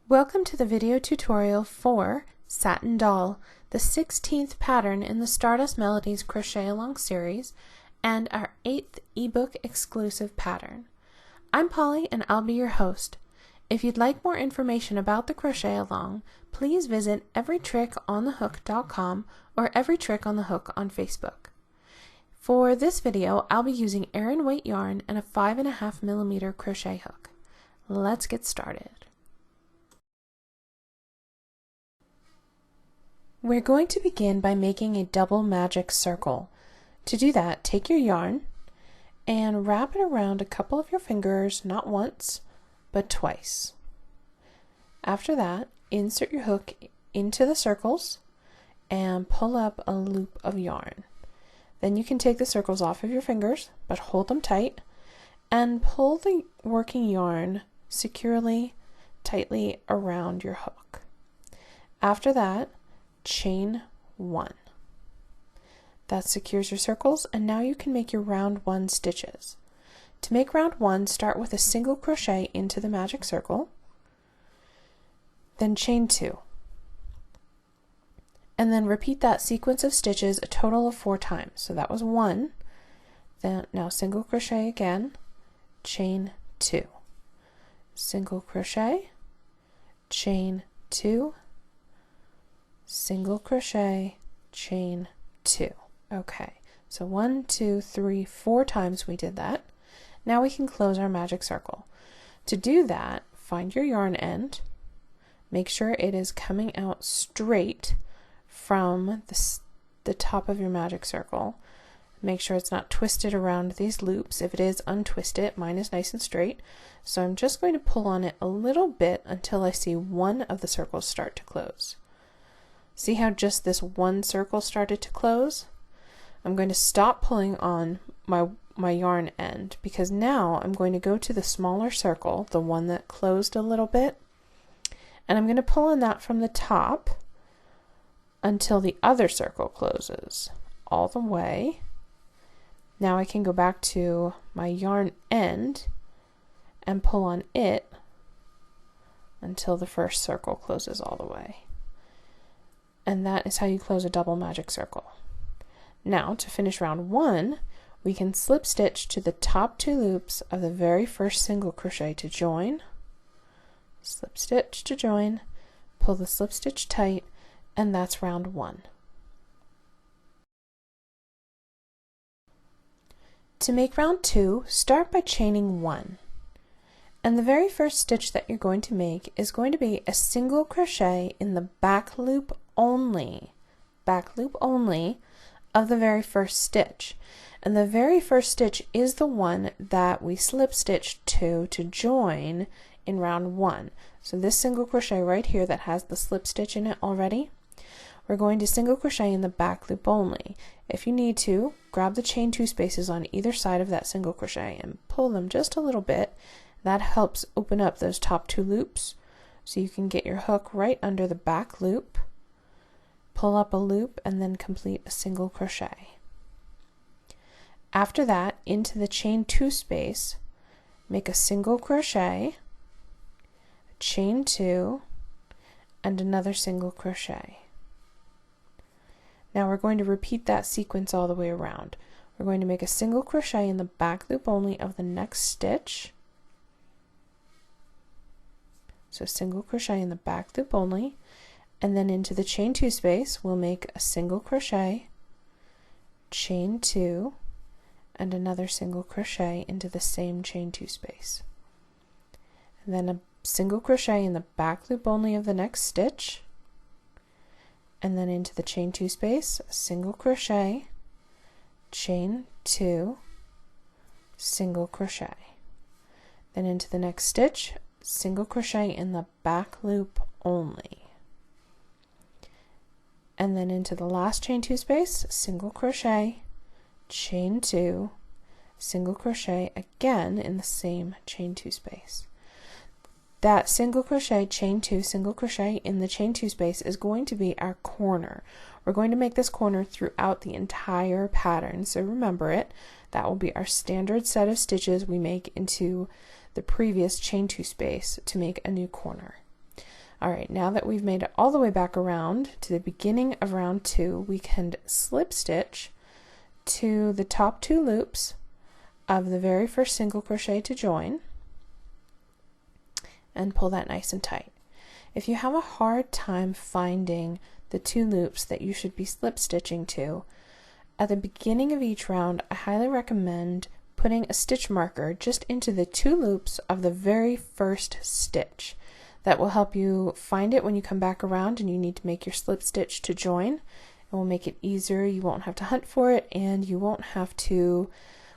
Welcome to the video tutorial for Satin Doll, the 16th pattern in the Stardust Melodies Crochet Along series and our 8th ebook exclusive pattern. I'm Polly and I'll be your host. If you'd like more information about the Crochet Along, please visit everytrickonthehook.com or Every Trick on the Hook on Facebook. For this video, I'll be using Aran weight yarn and a 5.5mm crochet hook. Let's get started. We're going to begin by making a double magic circle. To do that, take your yarn and wrap it around a couple of your fingers, not once, but twice. After that, insert your hook into the circles and pull up a loop of yarn. Then you can take the circles off of your fingers, but hold them tight, and pull the working yarn securely, tightly around your hook. After that, chain 1. That secures your circles, and now you can make your round 1 stitches. To make round 1, start with a single crochet into the magic circle, then chain 2. And then repeat that sequence of stitches a total of 4 times. So that was 1, then now single crochet again, chain 2. Single crochet, chain 2, single crochet, chain 2. Okay, so 1, 2, 3, 4 times we did that. Now we can close our magic circle. To do that, find your yarn end, make sure it is coming out straight from the top of your magic circle. Make sure it's not twisted around these loops. If it is, untwist it. Mine is nice and straight. So I'm just going to pull on it a little bit until I see one of the circles start to close. See how just this one circle started to close? I'm going to stop pulling on my yarn end because now I'm going to go to the smaller circle, the one that closed a little bit, and I'm going to pull on that from the top until the other circle closes all the way. Now I can go back to my yarn end and pull on it until the first circle closes all the way. And that is how you close a double magic circle. Now to finish round 1, we can slip stitch to the top 2 loops of the very first single crochet to join, slip stitch to join, pull the slip stitch tight, and that's round 1. To make round 2, start by chaining 1. And the very first stitch that you're going to make is going to be a single crochet in the back loop only of the very first stitch. And the very first stitch is the one that we slip stitched to join in round 1. So this single crochet right here that has the slip stitch in it already, we're going to single crochet in the back loop only. If you need to, grab the chain 2 spaces on either side of that single crochet and pull them just a little bit. That helps open up those top 2 loops so you can get your hook right under the back loop, pull up a loop, and then complete a single crochet. After that, into the chain 2 space, make a single crochet, chain 2, and another single crochet. Now we're going to repeat that sequence all the way around. We're going to make a single crochet in the back loop only of the next stitch. So single crochet in the back loop only, and then into the chain 2 space we'll make a single crochet, chain 2, and another single crochet into the same chain 2 space. And then a single crochet in the back loop only of the next stitch, and then into the chain 2 space, a single crochet, chain 2, single crochet. Then into the next stitch, single crochet in the back loop only. And then into the last chain 2 space, single crochet, chain 2, single crochet again in the same chain 2 space. That single crochet, chain 2, single crochet in the chain 2 space is going to be our corner. We're going to make this corner throughout the entire pattern, so remember it. That will be our standard set of stitches we make into the previous chain 2 space to make a new corner. Alright, now that we've made it all the way back around to the beginning of round 2, we can slip stitch to the top 2 loops of the very first single crochet to join and pull that nice and tight. If you have a hard time finding the 2 loops that you should be slip stitching to, at the beginning of each round I highly recommend putting a stitch marker just into the 2 loops of the very first stitch. That will help you find it when you come back around and you need to make your slip stitch to join. It will make it easier, you won't have to hunt for it, and you won't have to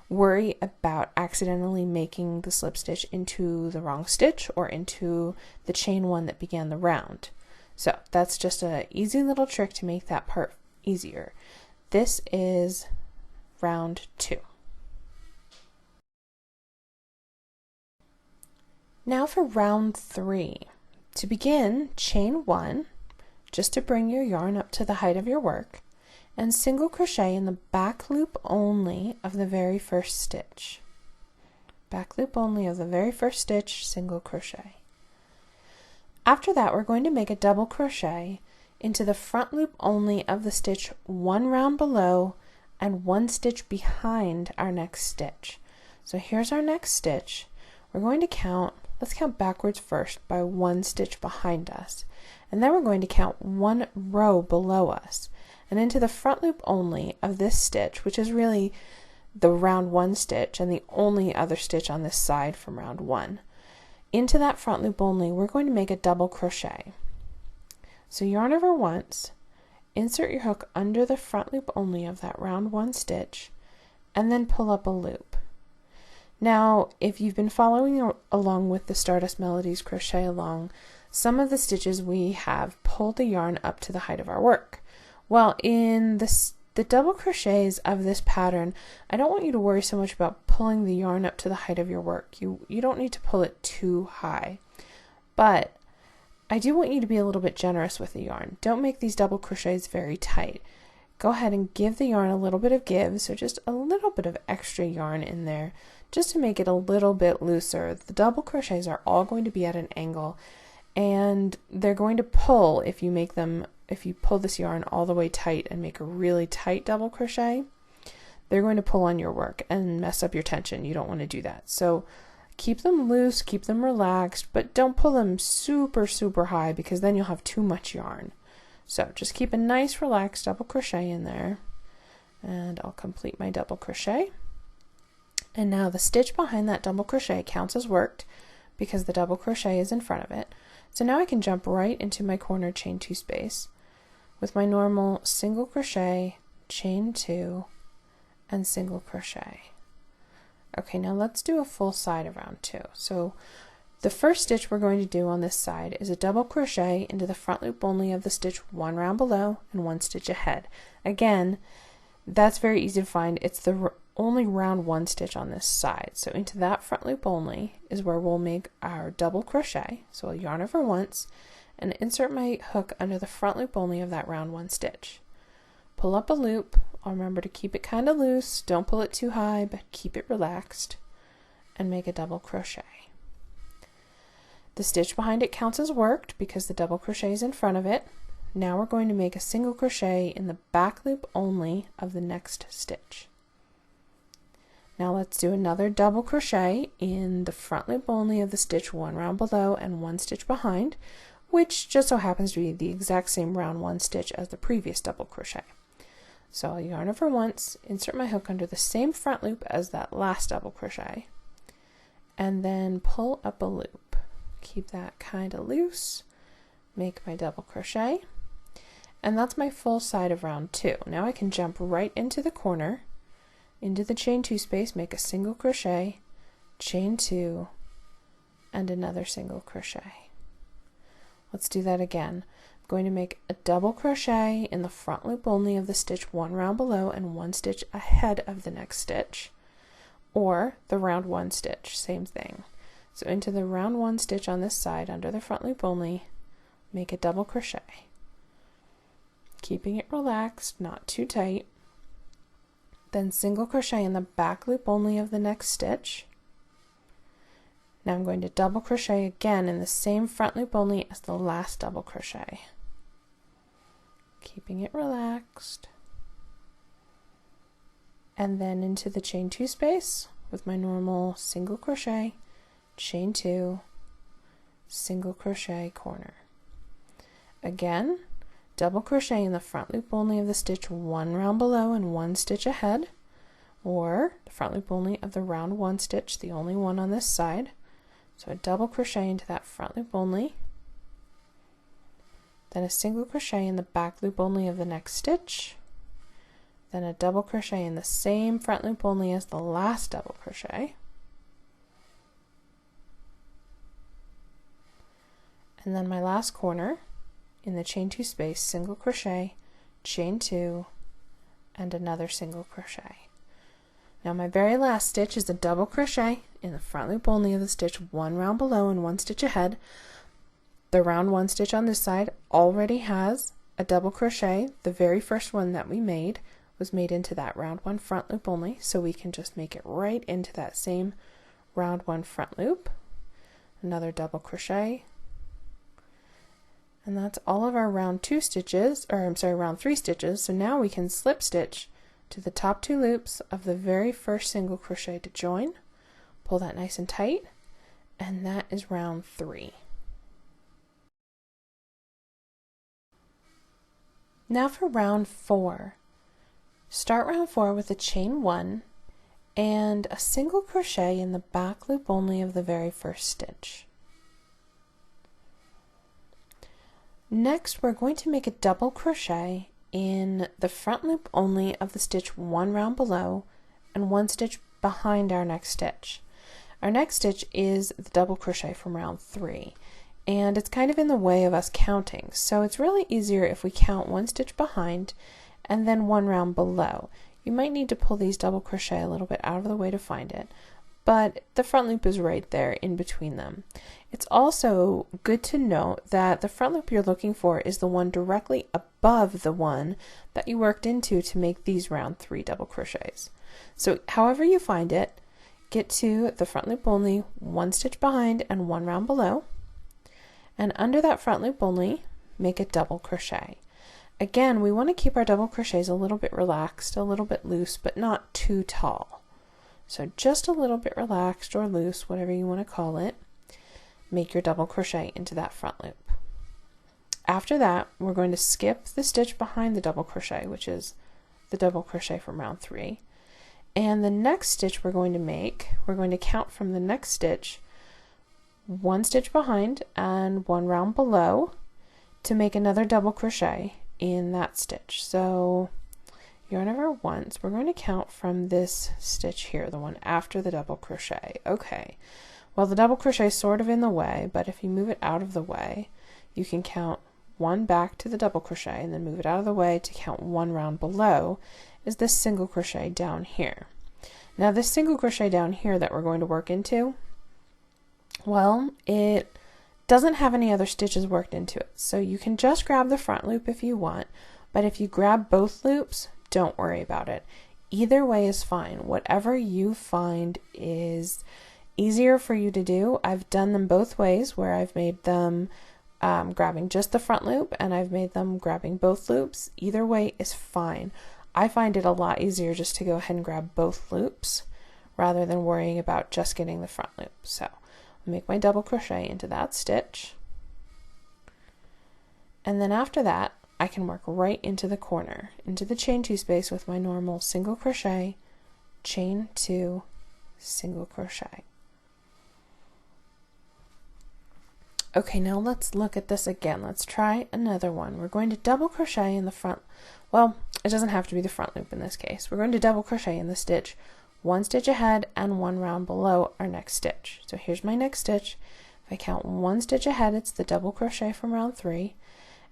worry about accidentally making the slip stitch into the wrong stitch or into the chain 1 that began the round. So that's just an easy little trick to make that part easier. This is round 2. Now for round 3. To begin, chain 1, just to bring your yarn up to the height of your work, and single crochet in the back loop only of the very first stitch. Back loop only of the very first stitch, single crochet. After that, we're going to make a double crochet into the front loop only of the stitch 1 round below and 1 stitch behind our next stitch. So here's our next stitch. We're going to count, let's count backwards first by 1 stitch behind us, and then we're going to count 1 row below us and into the front loop only of this stitch, which is really the round 1 stitch and the only other stitch on this side from round 1. Into that front loop only, we're going to make a double crochet. So yarn over once, insert your hook under the front loop only of that round 1 stitch, and then pull up a loop. Now, if you've been following along with the Stardust Melodies Crochet along, some of the stitches we have pulled the yarn up to the height of our work. Well, in the double crochets of this pattern, I don't want you to worry so much about pulling the yarn up to the height of your work. You don't need to pull it too high. But I do want you to be a little bit generous with the yarn. Don't make these double crochets very tight. Go ahead and give the yarn a little bit of give, so just a little bit of extra yarn in there, just to make it a little bit looser. The double crochets are all going to be at an angle, and they're going to pull if you pull this yarn all the way tight and make a really tight double crochet. They're going to pull on your work and mess up your tension. You don't want to do that. So keep them loose, keep them relaxed, but don't pull them super high, because then you'll have too much yarn. So just keep a nice relaxed double crochet in there, and I'll complete my double crochet. And now the stitch behind that double crochet counts as worked because the double crochet is in front of it. So now I can jump right into my corner chain 2 space with my normal single crochet, chain 2, and single crochet. Okay, now let's do a full side of round 2. So the first stitch we're going to do on this side is a double crochet into the front loop only of the stitch 1 round below and 1 stitch ahead. Again, that's very easy to find. It's the only round 1 stitch on this side. So into that front loop only is where we'll make our double crochet. So I'll yarn over once and insert my hook under the front loop only of that round 1 stitch. Pull up a loop. I'll remember to keep it kind of loose. Don't pull it too high, but keep it relaxed, and make a double crochet. The stitch behind it counts as worked because the double crochet is in front of it. Now we're going to make a single crochet in the back loop only of the next stitch. Now let's do another double crochet in the front loop only of the stitch 1 round below and 1 stitch behind, which just so happens to be the exact same round 1 stitch as the previous double crochet. So I'll yarn over once, insert my hook under the same front loop as that last double crochet, and then pull up a loop. Keep that kind of loose, make my double crochet, and that's my full side of round 2. Now I can jump right into the corner, into the chain 2 space, make a single crochet, chain 2, and another single crochet. Let's do that again. I'm going to make a double crochet in the front loop only of the stitch 1 round below and 1 stitch ahead of the next stitch, or the round 1 stitch, same thing. So into the round 1 stitch on this side under the front loop only, make a double crochet, keeping it relaxed, not too tight. Then single crochet in the back loop only of the next stitch. Now I'm going to double crochet again in the same front loop only as the last double crochet, keeping it relaxed, and then into the chain 2 space with my normal single crochet, chain 2, single crochet, corner. Again, double crochet in the front loop only of the stitch 1 round below and 1 stitch ahead, or the front loop only of the round 1 stitch, the only one on this side. So a double crochet into that front loop only, then a single crochet in the back loop only of the next stitch, then a double crochet in the same front loop only as the last double crochet, and then my last corner in the chain 2 space, single crochet, chain 2, and another single crochet. Now my very last stitch is a double crochet in the front loop only of the stitch 1 round below and 1 stitch ahead. The round 1 stitch on this side already has a double crochet. The very first one that we made was made into that round 1 front loop only, so we can just make it right into that same round 1 front loop. Another double crochet, and that's all of our round 2 stitches, or I'm sorry, round 3 stitches. So now we can slip stitch to the top 2 loops of the very first single crochet to join, pull that nice and tight, and that is round 3. Now for round 4. Start round 4 with a chain 1 and a single crochet in the back loop only of the very first stitch. Next, we're going to make a double crochet in the front loop only of the stitch 1 round below and 1 stitch behind our next stitch. Our next stitch is the double crochet from round 3, and it's kind of in the way of us counting, so it's really easier if we count 1 stitch behind and then 1 round below. You might need to pull these double crochet a little bit out of the way to find it, but the front loop is right there in between them. It's also good to note that the front loop you're looking for is the one directly above the one that you worked into to make these round 3 double crochets. So however you find it, get to the front loop only, 1 stitch behind and 1 round below, and under that front loop only, make a double crochet. Again, we want to keep our double crochets a little bit relaxed, a little bit loose, but not too tall. So just a little bit relaxed or loose, whatever you want to call it. Make your double crochet into that front loop. After that, we're going to skip the stitch behind the double crochet, which is the double crochet from round 3. And the next stitch we're going to make, we're going to count from the next stitch 1 stitch behind and 1 round below to make another double crochet in that stitch. So yarn over once, we're going to count from this stitch here, the one after the double crochet. Okay, well, the double crochet is sort of in the way, but if you move it out of the way, you can count 1 back to the double crochet and then move it out of the way to count 1 round below is this single crochet down here. Now this single crochet down here that we're going to work into, well, it doesn't have any other stitches worked into it, so you can just grab the front loop if you want, but if you grab both loops, don't worry about it. Either way is fine. Whatever you find is easier for you to do. I've done them both ways, where I've made them grabbing just the front loop and I've made them grabbing both loops. Either way is fine. I find it a lot easier just to go ahead and grab both loops rather than worrying about just getting the front loop. So I'll make my double crochet into that stitch, and then after that I can work right into the corner, into the chain 2 space with my normal single crochet, chain 2, single crochet. Okay, now let's look at this again. Let's try another one. We're going to double crochet in the front, well, it doesn't have to be the front loop in this case. We're going to double crochet in the stitch 1 stitch ahead and 1 round below our next stitch. So here's my next stitch. If I count 1 stitch ahead, it's the double crochet from round 3.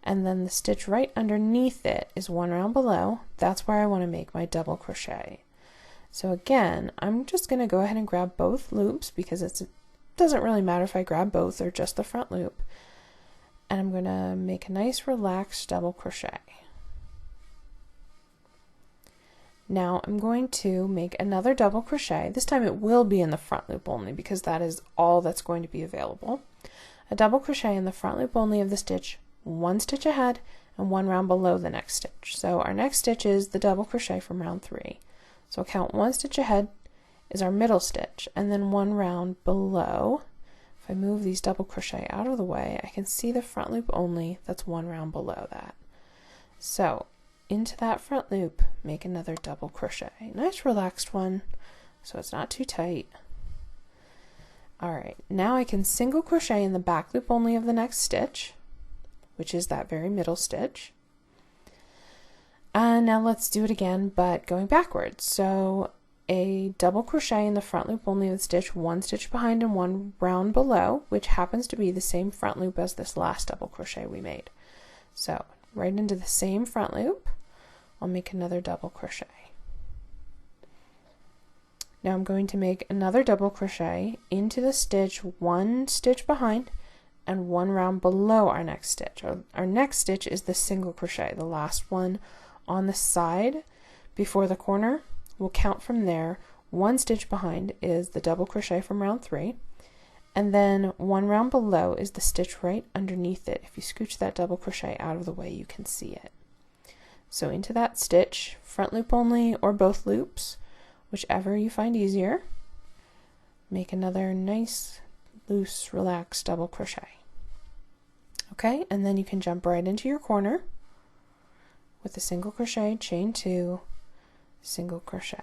And then the stitch right underneath it is 1 round below. That's where I want to make my double crochet. So again, I'm just going to go ahead and grab both loops because it doesn't really matter if I grab both or just the front loop. And I'm going to make a nice relaxed double crochet. Now I'm going to make another double crochet. This time it will be in the front loop only because that is all that's going to be available. A double crochet in the front loop only of the stitch, one stitch ahead and one round below the next stitch. So our next stitch is the double crochet from round 3. So I'll count one stitch ahead is our middle stitch, and then one round below. If I move these double crochet out of the way, I can see the front loop only, that's one round below that. So into that front loop, make another double crochet. Nice relaxed one, so it's not too tight. Alright, now I can single crochet in the back loop only of the next stitch, which is that very middle stitch. And now let's do it again, but going backwards. So a double crochet in the front loop only of the stitch, one stitch behind and one round below, which happens to be the same front loop as this last double crochet we made. So right into the same front loop, I'll make another double crochet. Now I'm going to make another double crochet into the stitch, one stitch behind and one round below our next stitch. Our next stitch is the single crochet, the last one on the side before the corner. We'll count from there. One stitch behind is the double crochet from round 3, and then one round below is the stitch right underneath it. If you scooch that double crochet out of the way, you can see it. So into that stitch, front loop only or both loops, whichever you find easier, make another nice, loose, relaxed double crochet. Okay, and then you can jump right into your corner with a single crochet, chain 2, single crochet.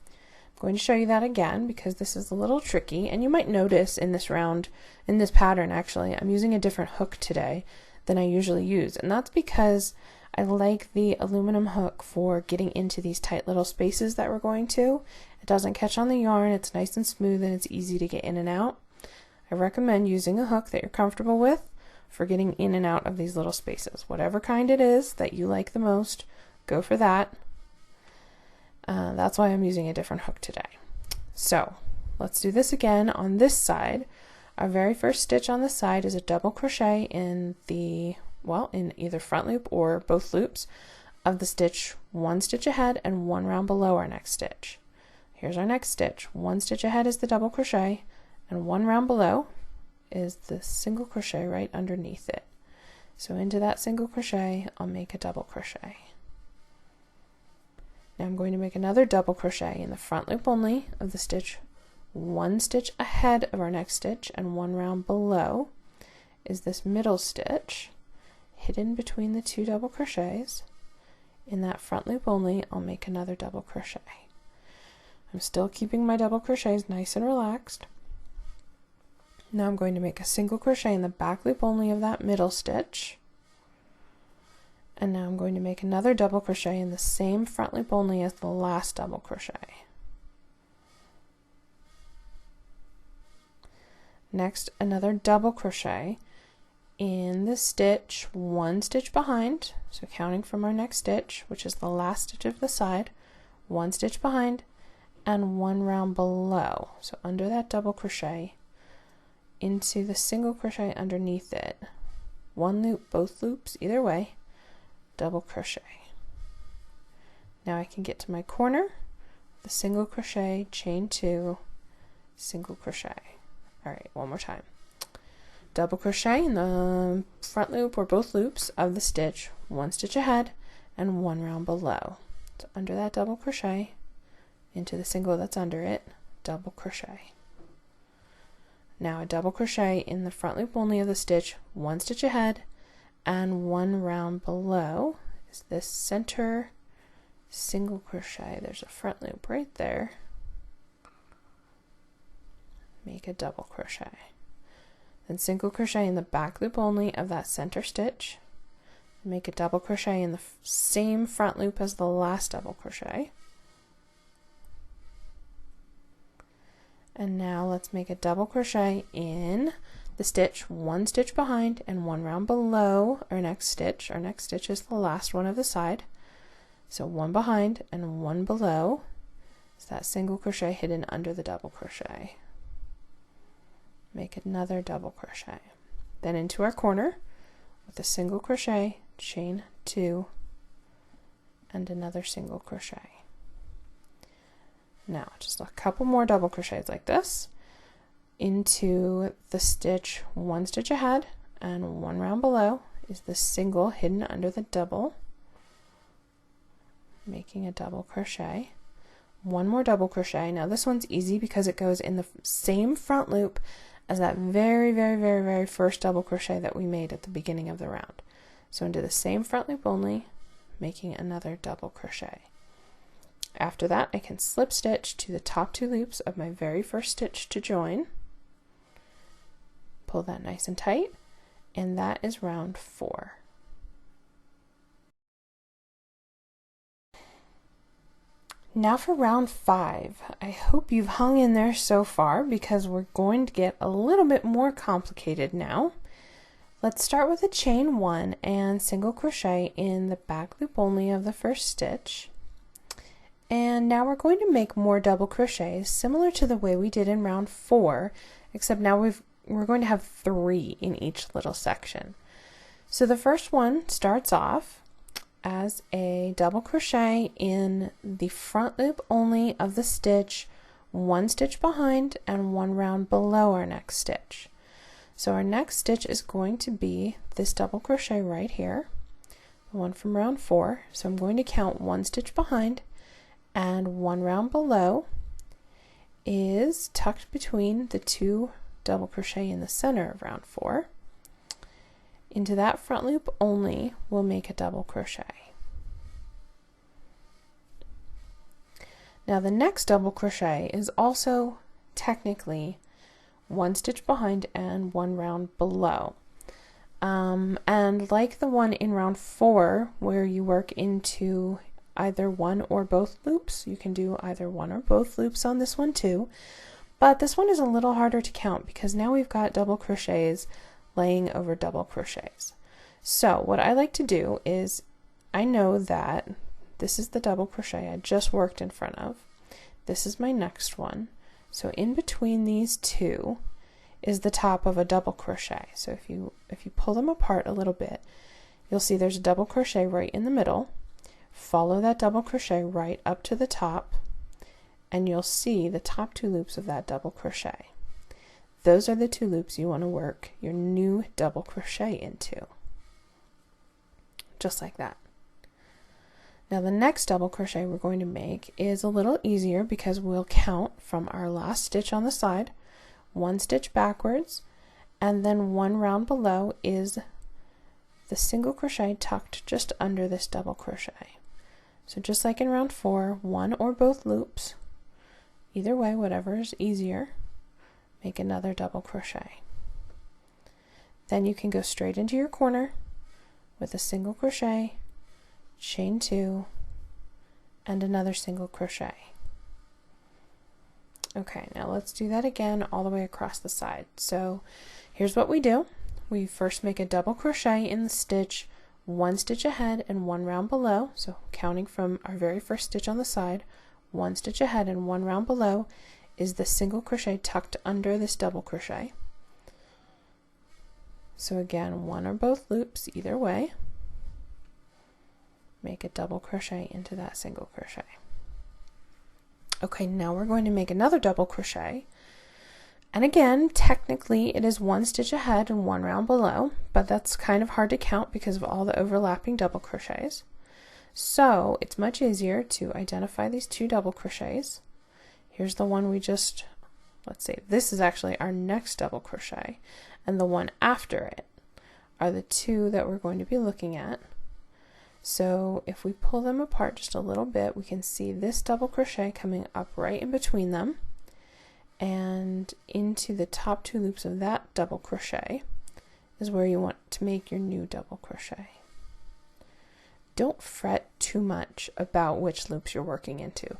I'm going to show you that again because this is a little tricky, and you might notice in this round, in this pattern actually, I'm using a different hook today than I usually use, and that's because I like the aluminum hook for getting into these tight little spaces that we're going to. It doesn't catch on the yarn, it's nice and smooth, and it's easy to get in and out. I recommend using a hook that you're comfortable with for getting in and out of these little spaces. Whatever kind it is that you like the most, go for that. That's why I'm using a different hook today. So let's do this again on this side. Our very first stitch on the side is a double crochet in the, well, in either front loop or both loops of the stitch, one stitch ahead and one round below our next stitch. Here's our next stitch. One stitch ahead is the double crochet and one round below is the single crochet right underneath it. So into that single crochet, I'll make a double crochet. Now I'm going to make another double crochet in the front loop only of the stitch, one stitch ahead of our next stitch and one round below is this middle stitch hidden between the two double crochets. In that front loop only, I'll make another double crochet. I'm still keeping my double crochets nice and relaxed. Now I'm going to make a single crochet in the back loop only of that middle stitch. And now I'm going to make another double crochet in the same front loop only as the last double crochet. Next, another double crochet in the stitch, one stitch behind, so counting from our next stitch, which is the last stitch of the side, one stitch behind and one round below. So under that double crochet into the single crochet underneath it, one loop, both loops, either way, double crochet. Now I can get to my corner, the single crochet, chain 2, single crochet. All right, one more time. Double crochet in the front loop or both loops of the stitch, one stitch ahead and one round below. So under that double crochet, into the single that's under it, double crochet. Now a double crochet in the front loop only of the stitch, one stitch ahead and one round below is this center single crochet. There's a front loop right there. Make a double crochet. Then single crochet in the back loop only of that center stitch. Make a double crochet in the same front loop as the last double crochet. And now let's make a double crochet in the stitch, one stitch behind and one round below our next stitch. Our next stitch is the last one of the side. So one behind and one below is that single crochet hidden under the double crochet. Make another double crochet. Then into our corner with a single crochet, chain 2, and another single crochet. Now just a couple more double crochets like this into the stitch, one stitch ahead and one round below is the single hidden under the double, making a double crochet, one more double crochet. Now this one's easy because it goes in the same front loop as that very first double crochet that we made at the beginning of the round. So into the same front loop only, making another double crochet. After that, I can slip stitch to the top 2 loops of my very first stitch to join, pull that nice and tight, and that is round 4. Now for round 5. I hope you've hung in there so far because we're going to get a little bit more complicated now. Let's start with a chain 1 and single crochet in the back loop only of the first stitch. And now we're going to make more double crochets similar to the way we did in round 4, except now we're going to have 3 in each little section. So the first one starts off as a double crochet in the front loop only of the stitch, 1 stitch behind and 1 round below our next stitch. So our next stitch is going to be this double crochet right here, the one from round 4. So I'm going to count 1 stitch behind, and 1 round below is tucked between the 2 double crochet in the center of round 4. Into that front loop only, we'll make a double crochet. Now the next double crochet is also technically 1 stitch behind and 1 round below. And like the one in round 4 where you work into either one or both loops, you can do either one or both loops on this one too, but this one is a little harder to count because now we've got double crochets laying over double crochets. So what I like to do is, I know that this is the double crochet I just worked in front of, this is my next one, so in between these two is the top of a double crochet. So if you pull them apart a little bit, you'll see there's a double crochet right in the middle. Follow that double crochet right up to the top, and you'll see the top 2 loops of that double crochet. Those are the 2 loops you want to work your new double crochet into. Just like that. Now the next double crochet we're going to make is a little easier because we'll count from our last stitch on the side, 1 stitch backwards, and then 1 round below is the single crochet tucked just under this double crochet. So just like in round 4, 1 or both loops, either way, whatever is easier, make another double crochet. Then you can go straight into your corner with a single crochet, chain 2, and another single crochet. Okay, now let's do that again all the way across the side. So here's what we do. We first make a double crochet in the stitch, 1 stitch ahead and 1 round below. So counting from our very first stitch on the side, 1 stitch ahead and 1 round below is the single crochet tucked under this double crochet. So again, 1 or both loops, either way. Make a double crochet into that single crochet. Okay, now we're going to make another double crochet. And again, technically it is 1 stitch ahead and 1 round below, but that's kind of hard to count because of all the overlapping double crochets. So it's much easier to identify these 2 double crochets. Here's the one we just, let's say this is actually our next double crochet, and the one after it are the 2 that we're going to be looking at. So if we pull them apart just a little bit, we can see this double crochet coming up right in between them, and into the top 2 loops of that double crochet is where you want to make your new double crochet. Don't fret too much about which loops you're working into.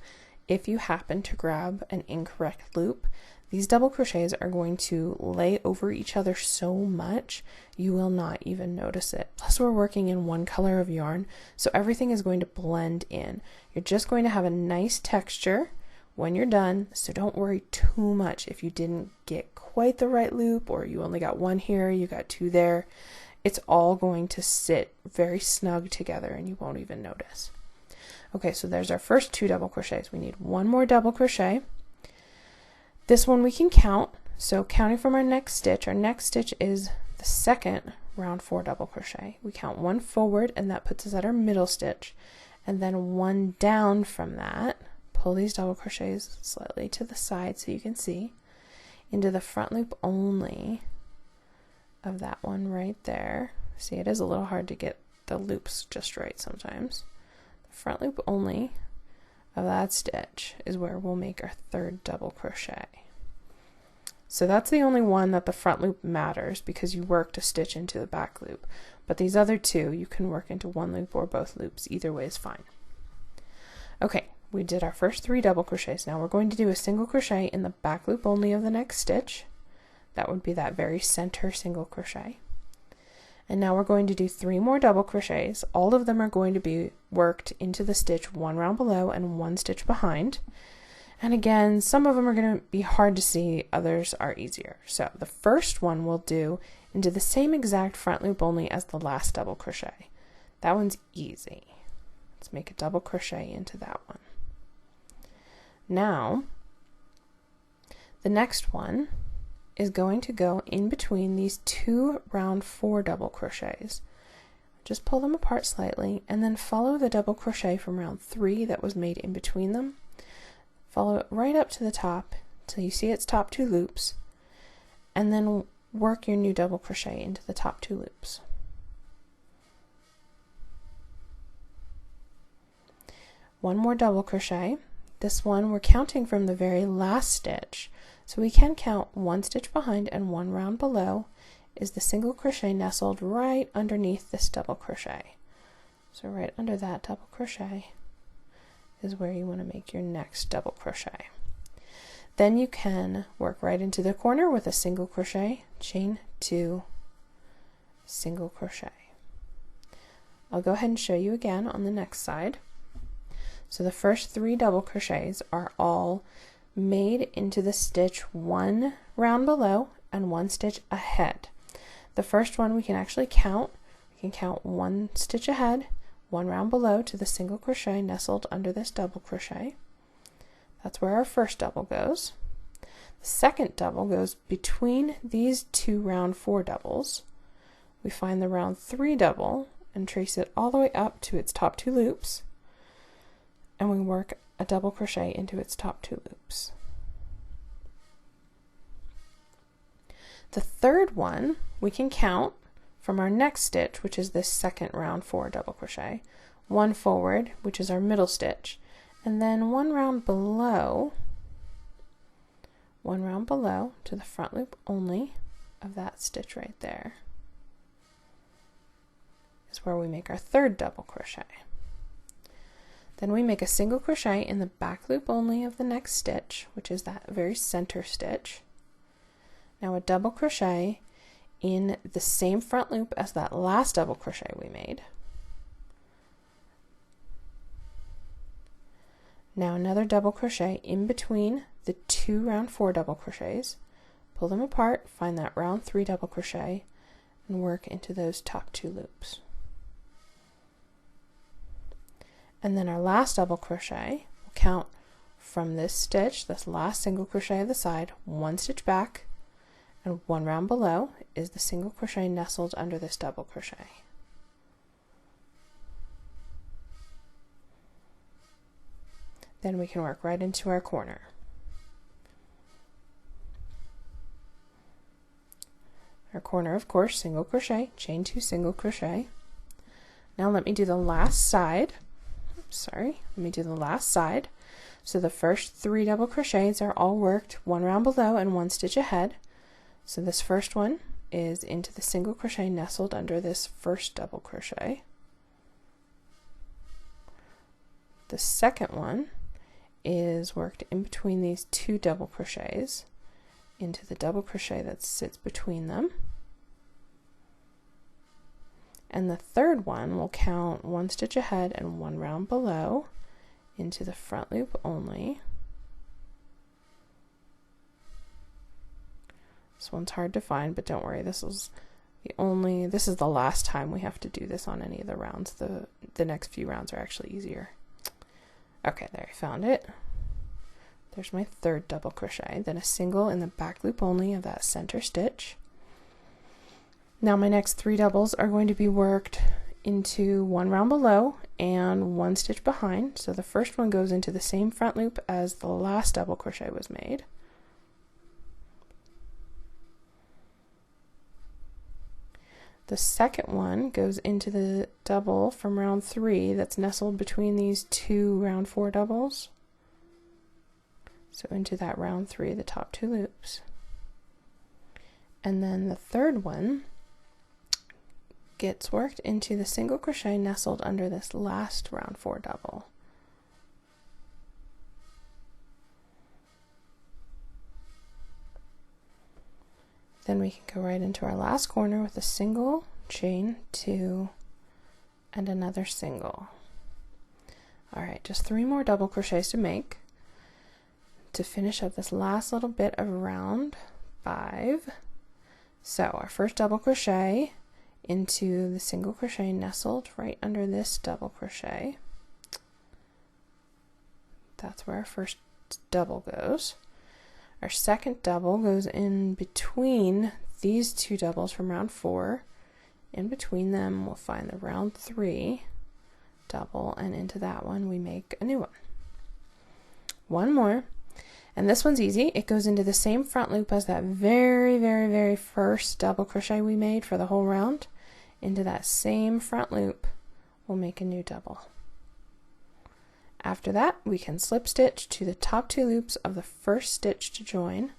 If you happen to grab an incorrect loop, these double crochets are going to lay over each other so much you will not even notice it. Plus we're working in one color of yarn, so everything is going to blend in. You're just going to have a nice texture when you're done, so don't worry too much if you didn't get quite the right loop, or you only got 1 here, you got 2 there. It's all going to sit very snug together and you won't even notice. Okay, so there's our first 2 double crochets. We need 1 more double crochet. This one we can count. So counting from our next stitch is the second round 4 double crochet. We count 1 forward, and that puts us at our middle stitch, and then 1 down from that. Pull these double crochets slightly to the side so you can see, into the front loop only of that one right there. See, it is a little hard to get the loops just right sometimes. The front loop only of that stitch is where we'll make our 3rd double crochet. So that's the only one that the front loop matters, because you worked a stitch into the back loop. But these other 2 you can work into 1 loop or both loops. Either way is fine. Okay, we did our first 3 double crochets. Now we're going to do a single crochet in the back loop only of the next stitch. That would be that very center single crochet. And now we're going to do 3 more double crochets. All of them are going to be worked into the stitch 1 round below and 1 stitch behind. And again, some of them are going to be hard to see, others are easier. So the first one we'll do into the same exact front loop only as the last double crochet. That one's easy. Let's make a double crochet into that one. Now, the next one is going to go in between these 2 round 4 double crochets. Just pull them apart slightly and then follow the double crochet from round 3 that was made in between them. Follow it right up to the top till you see its top 2 loops, and then work your new double crochet into the top 2 loops. One more double crochet. This one we're counting from the very last stitch, so we can count 1 stitch behind and 1 round below is the single crochet nestled right underneath this double crochet. So right under that double crochet is where you want to make your next double crochet. Then you can work right into the corner with a single crochet, chain 2, single crochet. I'll go ahead and show you again on the next side. So the first 3 double crochets are all made into the stitch 1 round below and 1 stitch ahead. The first one we can actually count. We can count 1 stitch ahead, 1 round below to the single crochet nestled under this double crochet. That's where our first double goes. The second double goes between these 2 round 4 doubles. We find the round 3 double and trace it all the way up to its top 2 loops, and we work a double crochet into its top 2 loops. The third one we can count from our next stitch, which is this second round 4 double crochet, 1 forward, which is our middle stitch, and then 1 round below, 1 round below to the front loop only of that stitch right there is where we make our 3rd double crochet. Then we make a single crochet in the back loop only of the next stitch, which is that very center stitch. Now a double crochet in the same front loop as that last double crochet we made. Now another double crochet in between the 2 round 4 double crochets. Pull them apart, find that round 3 double crochet, and work into those top 2 loops. And then our last double crochet, we'll count from this stitch, this last single crochet of the side, 1 stitch back, and 1 round below is the single crochet nestled under this double crochet. Then we can work right into our corner. Our corner, of course, single crochet, chain 2 single crochet. Now let me do the last side. Let me do the last side. So the first 3 double crochets are all worked 1 round below and 1 stitch ahead. So this first one is into the single crochet nestled under this first double crochet. The second one is worked in between these 2 double crochets into the double crochet that sits between them. And the third one will count 1 stitch ahead and 1 round below into the front loop only. This one's hard to find, but don't worry, this is the last time we have to do this on any of the rounds. The next few rounds are actually easier. Okay, there, I found it. There's my third double crochet, then a single in the back loop only of that center stitch. Now my next 3 doubles are going to be worked into one round below and one stitch behind. So the first one goes into the same front loop as the last double crochet was made. The second one goes into the double from round 3 that's nestled between these 2 round 4 doubles. So into that round 3, the top 2 loops. And then the third one gets worked into the single crochet nestled under this last round 4 double. Then we can go right into our last corner with a single, chain 2, and another single. Alright, just 3 more double crochets to make to finish up this last little bit of round 5. So our first double crochet into the single crochet nestled right under this double crochet. That's where our first double goes. Our second double goes in between these 2 doubles from round 4. In between them we'll find the round 3 double, and into that one we make a new one. One more, and this one's easy. It goes into the same front loop as that very first double crochet we made for the whole round. Into that same front loop we'll make a new double. After that, we can slip stitch to the top 2 loops of the first stitch to join,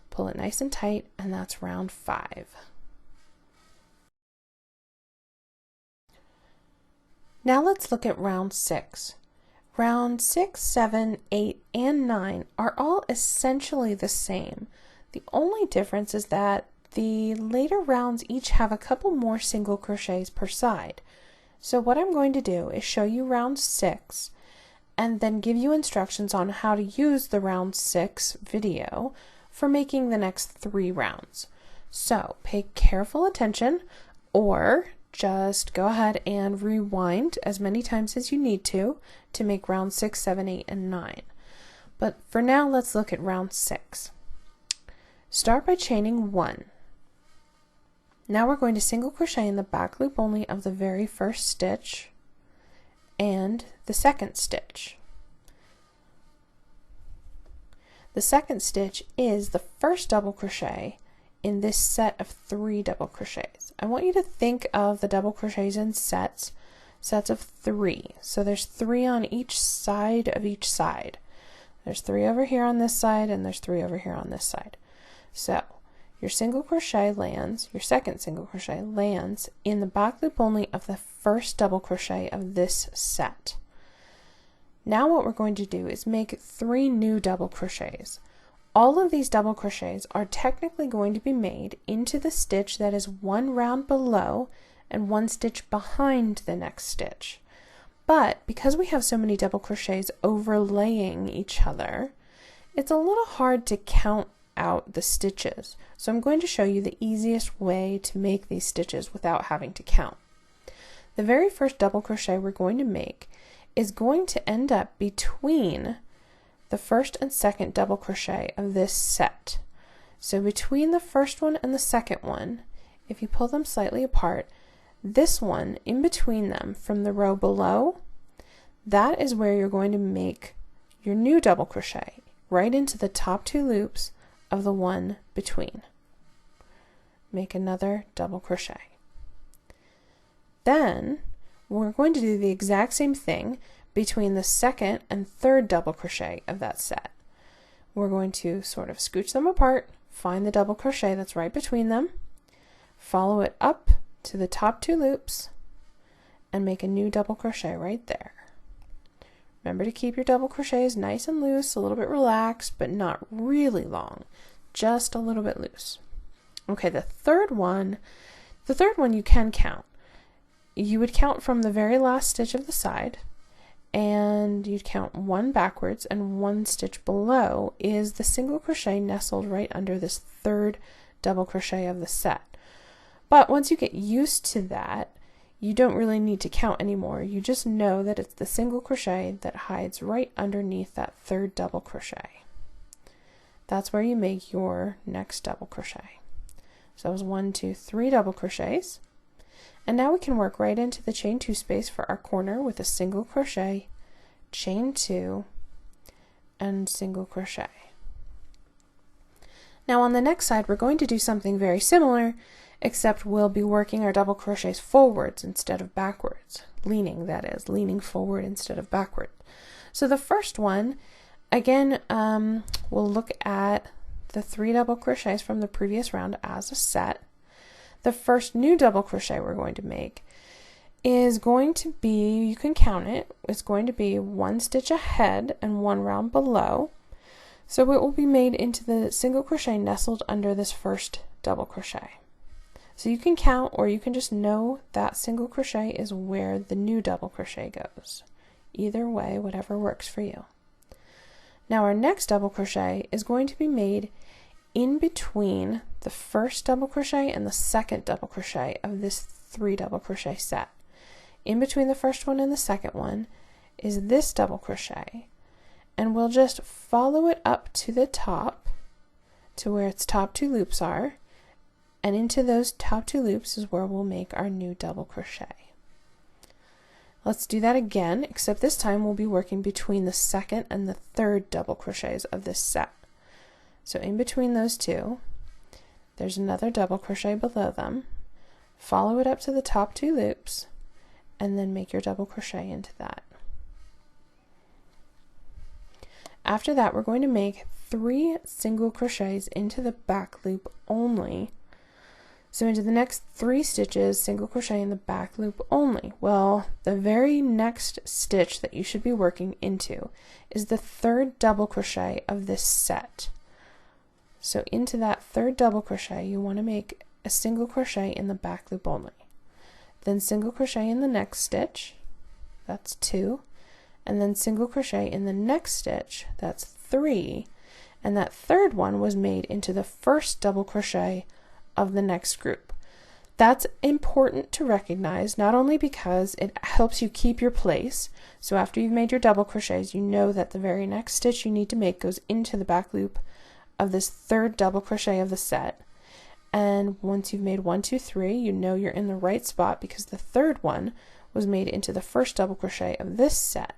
pull it nice and tight, and that's round 5. Now let's look at round 6. Round 6, 7, 8, and 9 are all essentially the same. The only difference is that the later rounds each have a couple more single crochets per side. So what I'm going to do is show you round 6 and then give you instructions on how to use the round 6 video for making the next 3 rounds. So pay careful attention, or just go ahead and rewind as many times as you need to make round 6, 7, 8, and 9. But for now, let's look at round 6. Start by chaining 1. Now we're going to single crochet in the back loop only of the very first stitch and the second stitch. The second stitch is the first double crochet in this set of 3 double crochets. I want you to think of the double crochets in sets of 3. So there's 3 on each side of each side. There's 3 over here on this side, and there's 3 over here on this side. So your single crochet lands, your second single crochet lands in the back loop only of the first double crochet of this set. Now what we're going to do is make 3 new double crochets. All of these double crochets are technically going to be made into the stitch that is 1 round below and 1 stitch behind the next stitch. But because we have so many double crochets overlaying each other, it's a little hard to count out the stitches. So I'm going to show you the easiest way to make these stitches without having to count. The very first double crochet we're going to make is going to end up between the first and second double crochet of this set. So between the first one and the second one, if you pull them slightly apart, this one in between them from the row below, that is where you're going to make your new double crochet right into the top 2 loops of the one between. Make another double crochet. Then we're going to do the exact same thing between the second and third double crochet of that set. We're going to sort of scooch them apart, find the double crochet that's right between them, follow it up to the top 2 loops, and make a new double crochet right there. Remember to keep your double crochets nice and loose, a little bit relaxed, but not really long, just a little bit loose. Okay, the third one you can count. You would count from the very last stitch of the side, and you'd count 1 backwards, and 1 stitch below is the single crochet nestled right under this third double crochet of the set. But once you get used to that, you don't really need to count anymore. You just know that it's the single crochet that hides right underneath that third double crochet. That's where you make your next double crochet. So that was 1, 2, 3 double crochets. And now we can work right into the chain 2 space for our corner with a single crochet, chain 2, and single crochet. Now on the next side we're going to do something very similar, except we'll be working our double crochets forwards instead of backwards. Leaning, that is, leaning forward instead of backward. So the first one, again, we'll look at the 3 double crochets from the previous round as a set. The first new double crochet we're going to make is going to be, you can count it, it's going to be 1 stitch ahead and 1 round below. So it will be made into the single crochet nestled under this first double crochet. So you can count, or you can just know that single crochet is where the new double crochet goes. Either way, whatever works for you. Now our next double crochet is going to be made in between the first double crochet and the second double crochet of this 3 double crochet set. In between the first one and the second one is this double crochet, and we'll just follow it up to the top to where its top 2 loops are, and into those top 2 loops is where we'll make our new double crochet. Let's do that again, except this time we'll be working between the second and the third double crochets of this set. So in between those 2, there's another double crochet below them, follow it up to the top 2 loops, and then make your double crochet into that. After that, we're going to make 3 single crochets into the back loop only. So into the next 3 stitches, single crochet in the back loop only. Well, the very next stitch that you should be working into is the 3rd double crochet of this set. So into that 3rd double crochet, you want to make a single crochet in the back loop only. Then single crochet in the next stitch, that's 2, and then single crochet in the next stitch, that's 3, and that 3rd one was made into the first double crochet of the next group. That's important to recognize, not only because it helps you keep your place, so after you've made your double crochets, you know that the very next stitch you need to make goes into the back loop of this 3rd double crochet of the set. And once you've made 1, 2, 3, you know you're in the right spot because the 3rd one was made into the first double crochet of this set.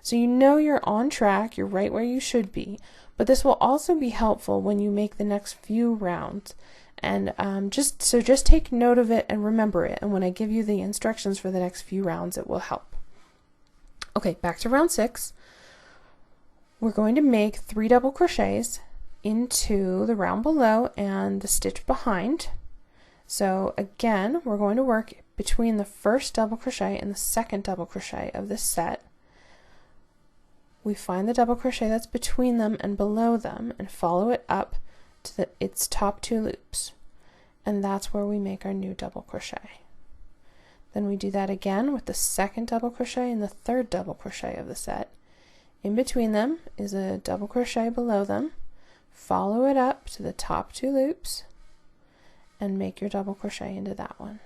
So you know you're on track, you're right where you should be, but this will also be helpful when you make the next few rounds. And just take note of it and remember it, and when I give you the instructions for the next few rounds, it will help. Okay, back to round 6. We're going to make 3 double crochets into the round below and the stitch behind. So again, we're going to work between the first double crochet and the second double crochet of this set. We find the double crochet that's between them and below them and follow it up to its top 2 loops, and that's where we make our new double crochet. Then we do that again with the second double crochet and the 3rd double crochet of the set. In between them is a double crochet below them, follow it up to the top 2 loops, and make your double crochet into that one.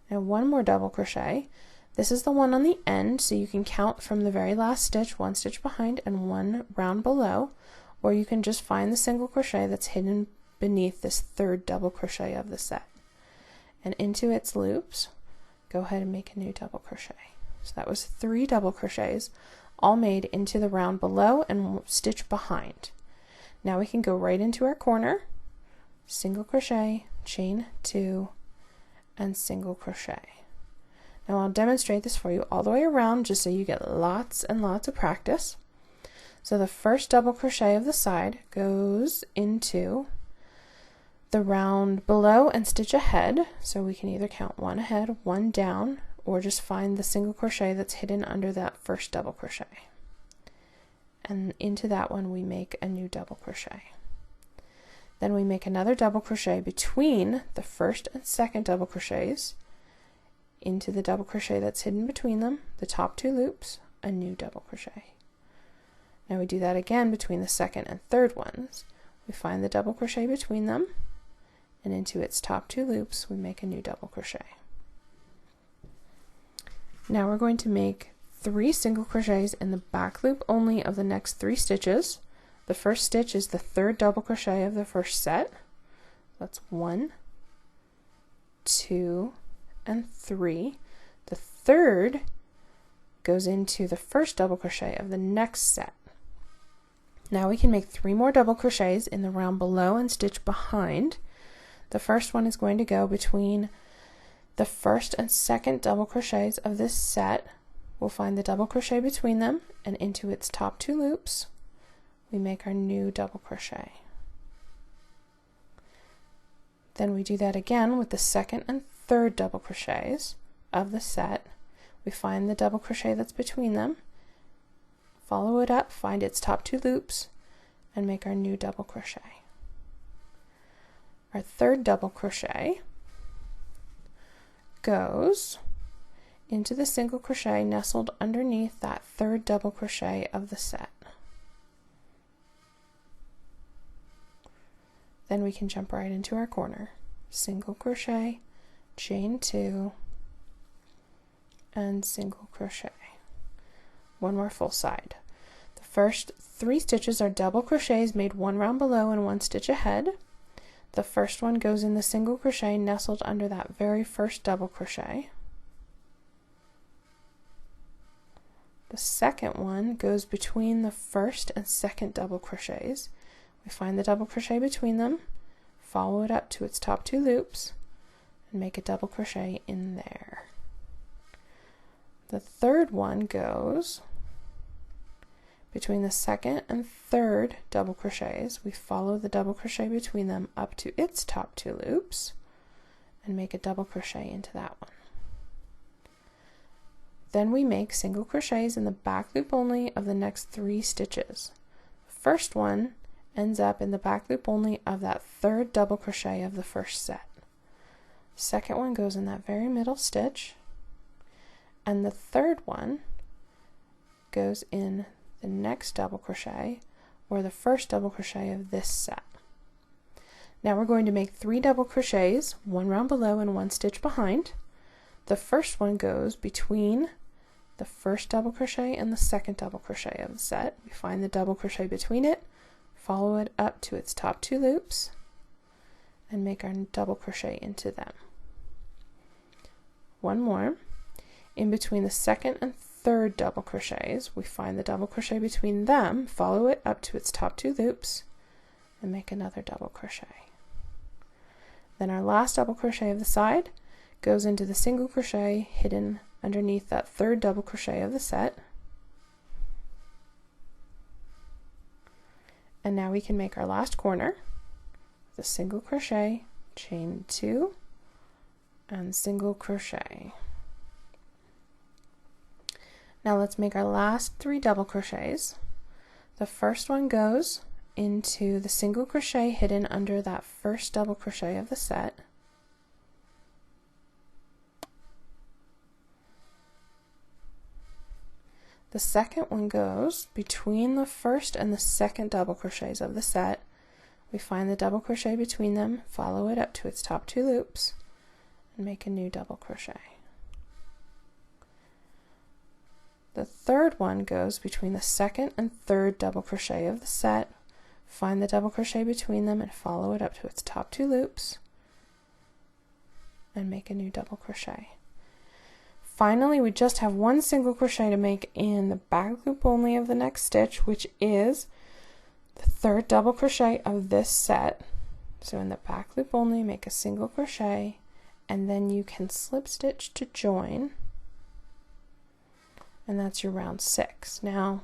Now 1 more double crochet. This is the one on the end, so you can count from the very last stitch, 1 stitch behind and 1 round below, or you can just find the single crochet that's hidden beneath this 3rd double crochet of the set. And into its loops, go ahead and make a new double crochet. So that was 3 double crochets, all made into the round below and stitch behind. Now we can go right into our corner, single crochet, chain 2, and single crochet. Now I'll demonstrate this for you all the way around just so you get lots and lots of practice. So the first double crochet of the side goes into the round below and stitch ahead, so we can either count 1 ahead, 1 down, or just find the single crochet that's hidden under that first double crochet. And into that one we make a new double crochet. Then we make another double crochet between the first and second double crochets, into the double crochet that's hidden between them, the top 2 loops, a new double crochet. Now we do that again between the second and third ones. We find the double crochet between them, and into its top 2 loops we make a new double crochet. Now we're going to make 3 single crochets in the back loop only of the next 3 stitches. The first stitch is the 3rd double crochet of the first set. That's 1, 2, and 3. The 3rd goes into the first double crochet of the next set. Now we can make 3 more double crochets in the round below and stitch behind. The first one is going to go between the first and second double crochets of this set. We'll find the double crochet between them, and into its top 2 loops we make our new double crochet. Then we do that again with the second and third double crochets of the set. We find the double crochet that's between them, follow it up, find its top 2 loops, and make our new double crochet. Our third double crochet goes into the single crochet nestled underneath that 3rd double crochet of the set. Then we can jump right into our corner. Single crochet, chain 2, and single crochet. One more full side. The first 3 stitches are double crochets made 1 round below and 1 stitch ahead. The first one goes in the single crochet nestled under that very first double crochet. The second one goes between the first and second double crochets. We find the double crochet between them, follow it up to its top 2 loops, and make a double crochet in there. The third one goes between the second and third double crochets. We follow the double crochet between them up to its top 2 loops and make a double crochet into that one. Then we make single crochets in the back loop only of the next 3 stitches. The first one ends up in the back loop only of that 3rd double crochet of the first set. Second one goes in that very middle stitch, and the third one goes in the next double crochet or the first double crochet of this set. Now we're going to make 3 double crochets, 1 round below and 1 stitch behind. The first one goes between the first double crochet and the second double crochet of the set. We find the double crochet between it, follow it up to its top 2 loops, and make our double crochet into them. One more. In between the second and third double crochets, we find the double crochet between them, follow it up to its top 2 loops, and make another double crochet. Then our last double crochet of the side goes into the single crochet hidden underneath that 3rd double crochet of the set. And now we can make our last corner with a single crochet, chain 2, and single crochet. Now let's make our last 3 double crochets. The first one goes into the single crochet hidden under that first double crochet of the set. The second one goes between the first and the second double crochets of the set. We find the double crochet between them, follow it up to its top 2 loops, and make a new double crochet. The third one goes between the second and third double crochet of the set, find the double crochet between them and follow it up to its top 2 loops, and make a new double crochet. Finally, we just have 1 single crochet to make in the back loop only of the next stitch, which is the 3rd double crochet of this set. So in the back loop only, make a single crochet, and then you can slip stitch to join, and that's your round 6. Now,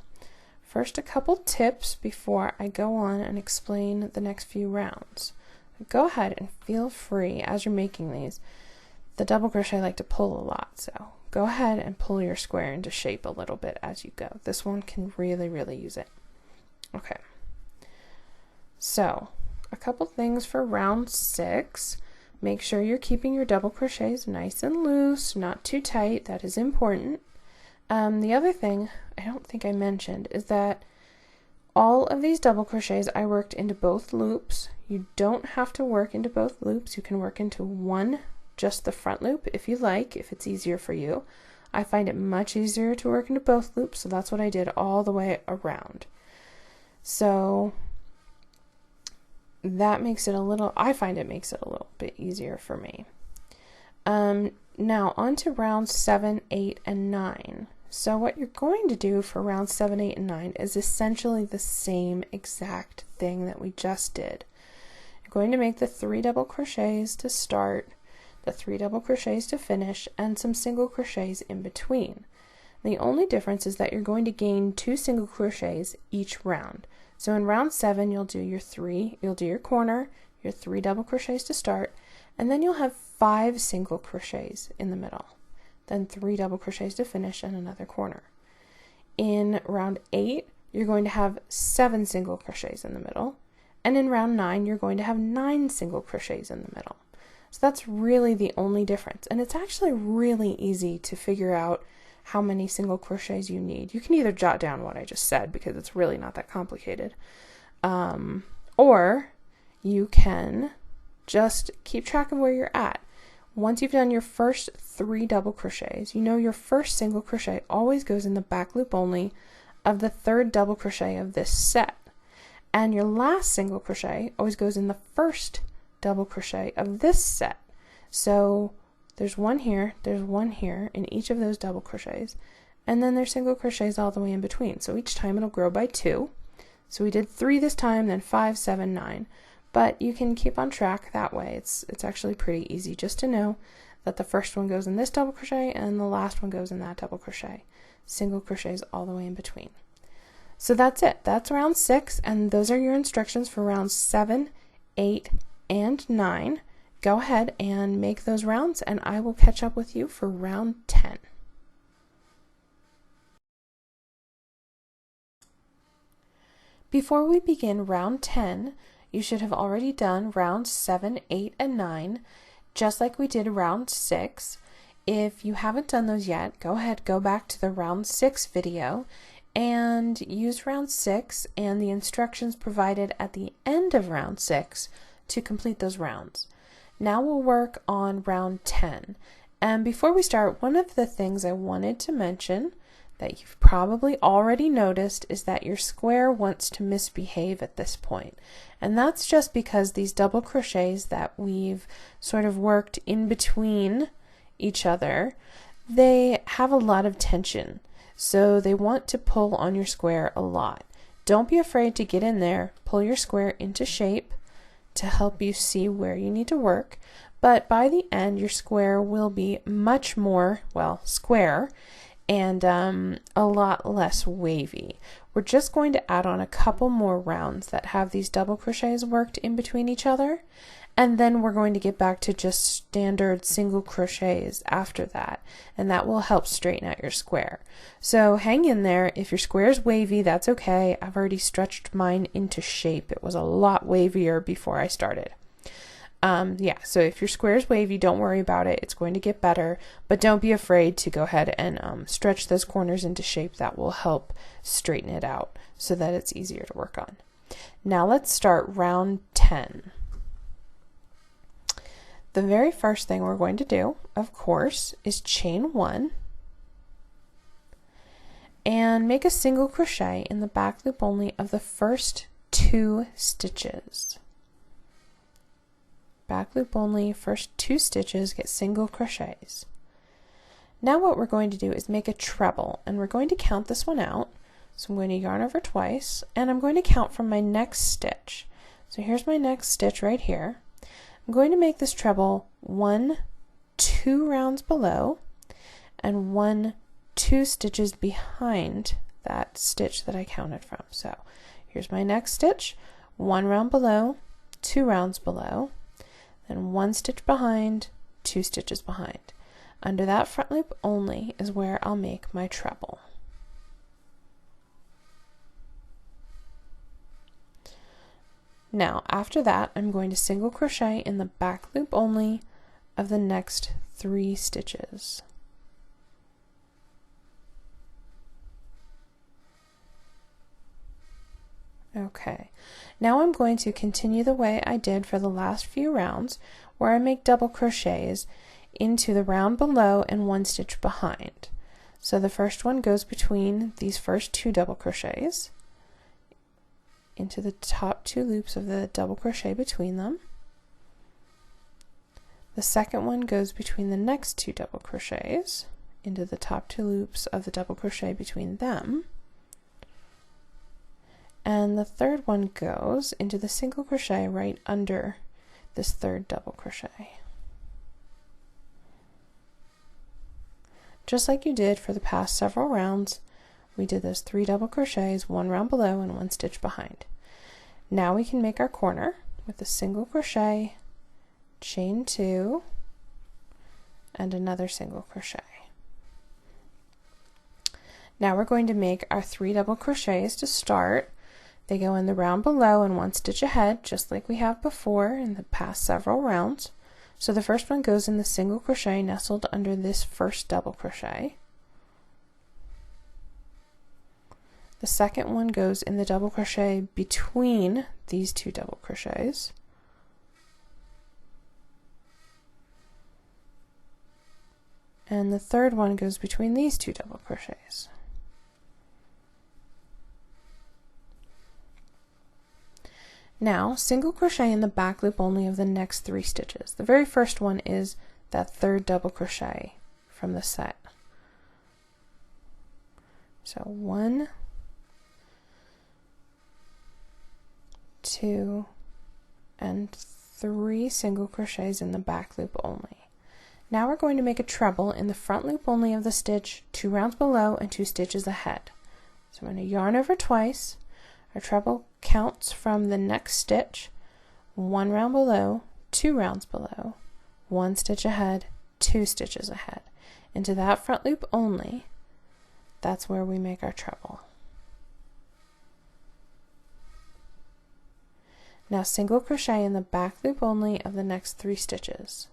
first a couple tips before I go on and explain the next few rounds. Go ahead and feel free as you're making these. The double crochet I like to pull a lot, so go ahead and pull your square into shape a little bit as you go. This one can really use it. Okay, so a couple things for round 6. Make sure you're keeping your double crochets nice and loose, not too tight. That is important. The other thing I don't think I mentioned is that all of these double crochets I worked into both loops. You don't have to work into both loops. You can work into one, just the front loop if you like, if it's easier for you. I find it much easier to work into both loops, so that's what I did all the way around. So that makes it I find it makes it a little bit easier for me. Now on to rounds 7, 8, and 9. So what you're going to do for rounds 7, 8, and 9 is essentially the same exact thing that we just did. You're going to make the 3 double crochets to start, the 3 double crochets to finish, and some single crochets in between. The only difference is that you're going to gain 2 single crochets each round. So in round 7 you'll do your corner, your 3 double crochets to start, and then you'll have 5 single crochets in the middle, then 3 double crochets to finish and another corner. In round 8 you're going to have 7 single crochets in the middle, and in round 9 you're going to have 9 single crochets in the middle. So that's really the only difference, and it's actually really easy to figure out how many single crochets you need. You can either jot down what I just said because it's really not that complicated, or you can just keep track of where you're at. Once you've done your first 3 double crochets, you know your first single crochet always goes in the back loop only of the 3rd double crochet of this set, and your last single crochet always goes in the first double crochet of this set. So there's one here in each of those double crochets, and then there's single crochets all the way in between. So each time it'll grow by 2. So we did 3 this time, then 5, 7, 9. But you can keep on track that way. It's actually pretty easy just to know that the first one goes in this double crochet and the last one goes in that double crochet. Single crochets all the way in between. So that's it. That's round 6, and those are your instructions for rounds 7, 8, and 9. Go ahead and make those rounds, and I will catch up with you for round 10. Before we begin round 10, you should have already done rounds 7, 8, and 9, just like we did round 6. If you haven't done those yet, go ahead, go back to the round 6 video and use round 6 and the instructions provided at the end of round 6 to complete those rounds. Now we'll work on round 10. And before we start, one of the things I wanted to mention that you've probably already noticed is that your square wants to misbehave at this point. And that's just because these double crochets that we've sort of worked in between each other, they have a lot of tension. So they want to pull on your square a lot. Don't be afraid to get in there, pull your square into shape to help you see where you need to work. But by the end, your square will be much more, well, square and a lot less wavy. We're just going to add on a couple more rounds that have these double crochets worked in between each other, and then we're going to get back to just standard single crochets after that, and that will help straighten out your square. So hang in there. If your square is wavy, that's okay. I've already stretched mine into shape. It was a lot wavier before I started. Yeah, so if your square is wavy, don't worry about it. It's going to get better, but don't be afraid to go ahead and stretch those corners into shape. That will help straighten it out so that it's easier to work on. Now let's start round 10. The very first thing we're going to do, of course, is chain 1 and make a single crochet in the back loop only of the first 2 stitches. Back loop only, first 2 stitches, get single crochets. Now what we're going to do is make a treble, and we're going to count this one out. So I'm going to yarn over twice, and I'm going to count from my next stitch. So here's my next stitch right here. I'm going to make this treble 1, 2 rounds below, and 1, 2 stitches behind that stitch that I counted from. So here's my next stitch, 1 round below, 2 rounds below, then 1 stitch behind, 2 stitches behind. Under that front loop only is where I'll make my treble. Now after that, I'm going to single crochet in the back loop only of the next 3 stitches. Okay, now I'm going to continue the way I did for the last few rounds, where I make double crochets into the round below and one stitch behind. So the first one goes between these first two double crochets into the top two loops of the double crochet between them. The second one goes between the next two double crochets into the top two loops of the double crochet between them. And the third one goes into the single crochet right under this third double crochet. Just like you did for the past several rounds, we did those 3 double crochets, 1 round below and 1 stitch behind. Now we can make our corner with a single crochet, chain 2, and another single crochet. Now we're going to make our 3 double crochets to start. They go in the round below and 1 stitch ahead, just like we have before in the past several rounds. So the first one goes in the single crochet nestled under this first double crochet. The second one goes in the double crochet between these 2 double crochets. And the third one goes between these 2 double crochets. Now, single crochet in the back loop only of the next 3 stitches. The very first one is that third double crochet from the set. So 1, 2, and 3 single crochets in the back loop only. Now we're going to make a treble in the front loop only of the stitch 2 rounds below and 2 stitches ahead. So I'm going to yarn over twice. Our treble counts from the next stitch, 1 round below, 2 rounds below, 1 stitch ahead, 2 stitches ahead. Into that front loop only, that's where we make our treble. Now single crochet in the back loop only of the next 3 stitches.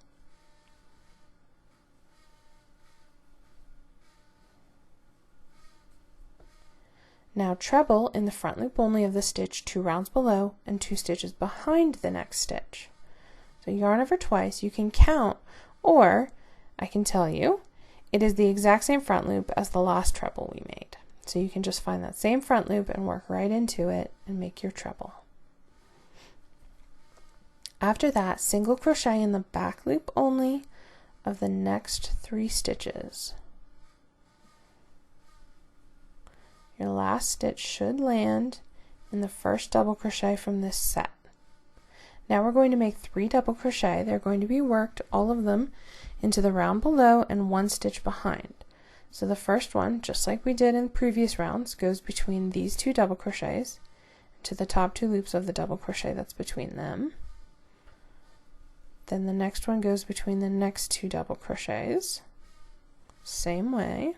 Now treble in the front loop only of the stitch 2 rounds below and 2 stitches behind the next stitch. So yarn over twice. You can count, or I can tell you, it is the exact same front loop as the last treble we made. So you can just find that same front loop and work right into it and make your treble. After that, single crochet in the back loop only of the next 3 stitches. Your last stitch should land in the first double crochet from this set. Now we're going to make 3 double crochet. They're going to be worked, all of them, into the round below and 1 stitch behind. So the first one, just like we did in previous rounds, goes between these 2 double crochets to the top 2 loops of the double crochet that's between them. Then the next one goes between the next 2 double crochets, same way.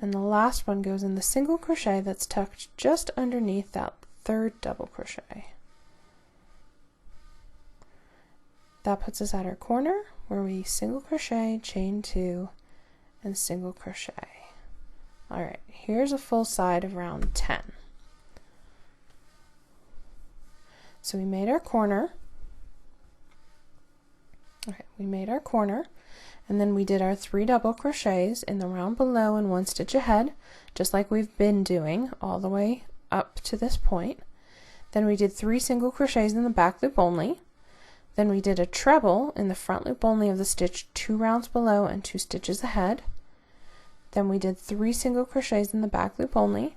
And the last one goes in the single crochet that's tucked just underneath that third double crochet. That puts us at our corner where we single crochet, chain 2, and single crochet. Alright, here's a full side of round 10. So we made our corner. Okay, we made our corner. And then we did our 3 double crochets in the round below and 1 stitch ahead, just like we've been doing all the way up to this point. Then we did 3 single crochets in the back loop only. Then we did a treble in the front loop only of the stitch 2 rounds below and 2 stitches ahead. Then we did 3 single crochets in the back loop only.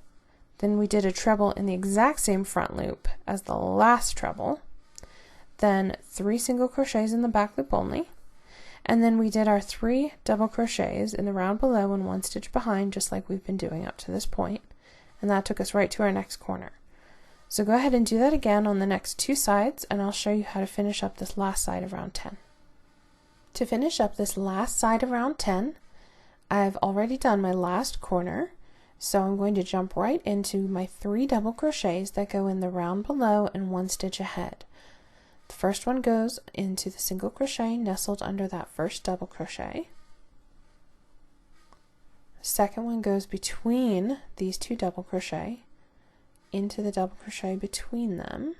Then we did a treble in the exact same front loop as the last treble. Then 3 single crochets in the back loop only. And then we did our 3 double crochets in the round below and 1 stitch behind, just like we've been doing up to this point. And that took us right to our next corner. So go ahead and do that again on the next 2 sides, and I'll show you how to finish up this last side of round 10. To finish up this last side of round 10, I've already done my last corner, so I'm going to jump right into my 3 double crochets that go in the round below and 1 stitch ahead. The first one goes into the single crochet nestled under that first double crochet. The second one goes between these 2 double crochet into the double crochet between them.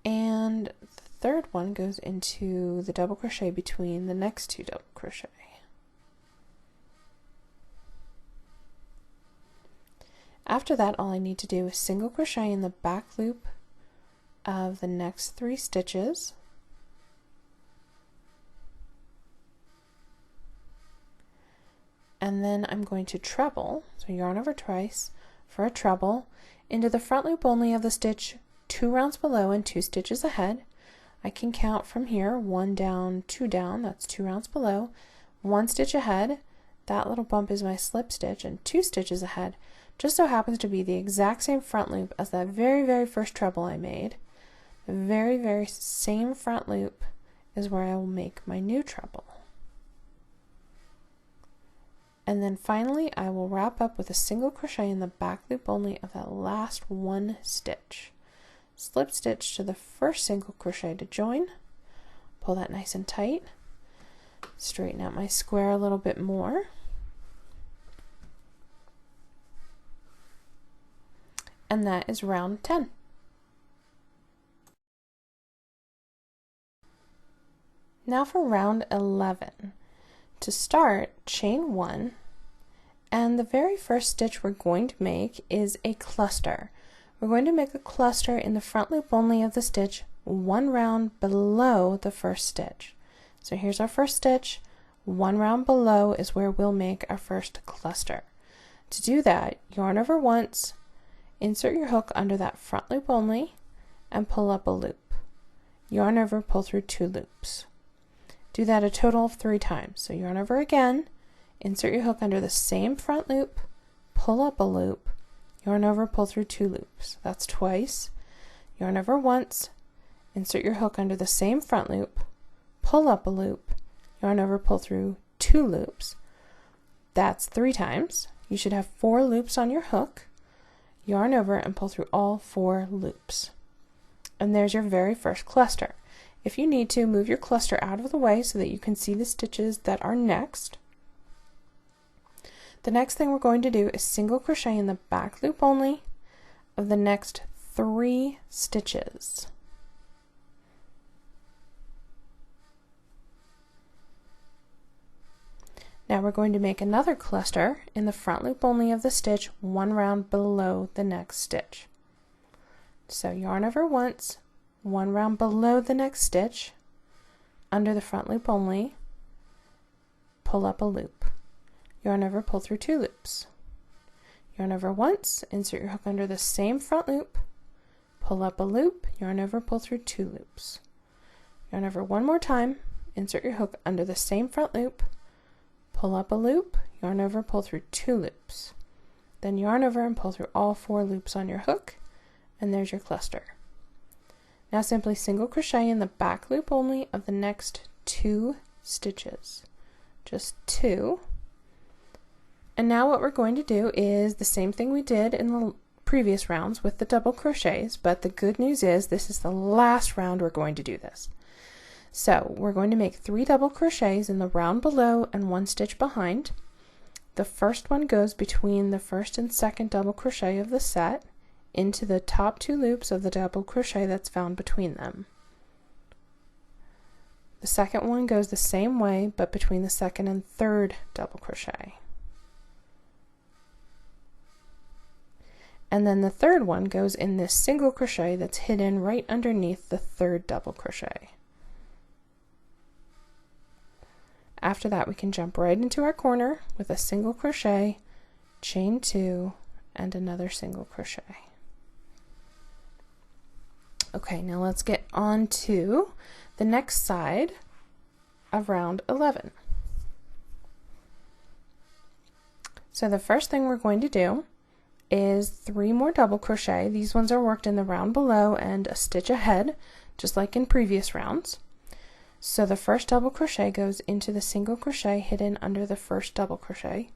And the third one goes into the double crochet between the next two double crochet. After that, all I need to do is single crochet in the back loop of the next 3 stitches, and then I'm going to treble, so yarn over twice for a treble, into the front loop only of the stitch 2 rounds below and 2 stitches ahead. I can count from here, 1 down, 2 down, that's 2 rounds below, 1 stitch ahead, that little bump is my slip stitch, and 2 stitches ahead just so happens to be the exact same front loop as that very first treble I made. The very same front loop is where I will make my new treble. And then finally I will wrap up with a single crochet in the back loop only of that last 1 stitch. Slip stitch to the first single crochet to join, pull that nice and tight, straighten out my square a little bit more, and that is round 10. Now for round 11. To start, chain 1, and the very first stitch we're going to make is a cluster. We're going to make a cluster in the front loop only of the stitch 1 round below the first stitch. So here's our first stitch, 1 round below is where we'll make our first cluster. To do that, yarn over once, insert your hook under that front loop only, and pull up a loop. Yarn over, pull through 2 loops. Do that a total of 3 times. So yarn over again, insert your hook under the same front loop, pull up a loop, yarn over, pull through 2 loops. That's twice. Yarn over once, insert your hook under the same front loop, pull up a loop, yarn over, pull through 2 loops. That's 3 times. You should have 4 loops on your hook. Yarn over and pull through all 4 loops. And there's your very first cluster. If you need to, move your cluster out of the way so that you can see the stitches that are next. The next thing we're going to do is single crochet in the back loop only of the next 3 stitches. Now we're going to make another cluster in the front loop only of the stitch 1 round below the next stitch. So yarn over once, 1 round below the next stitch, under the front loop only, pull up a loop. Yarn over, pull through 2 loops. Yarn over once, insert your hook under the same front loop, pull up a loop, yarn over, pull through 2 loops. Yarn over one more time, insert your hook under the same front loop, pull up a loop, yarn over, pull through 2 loops. Then yarn over and pull through all 4 loops on your hook, and there's your cluster. Now simply single crochet in the back loop only of the next 2 stitches. Just 2. And now what we're going to do is the same thing we did in the previous rounds with the double crochets, but the good news is this is the last round we're going to do this. So we're going to make 3 double crochets in the round below and 1 stitch behind. The first one goes between the first and second double crochet of the set into the top 2 loops of the double crochet that's found between them. The second one goes the same way but between the second and third double crochet. And then the third one goes in this single crochet that's hidden right underneath the third double crochet. After that we can jump right into our corner with a single crochet, chain 2, and another single crochet. Okay, now let's get on to the next side of round 11. So the first thing we're going to do is 3 more double crochet. These ones are worked in the round below and a stitch ahead, just like in previous rounds. So the first double crochet goes into the single crochet hidden under the first double crochet.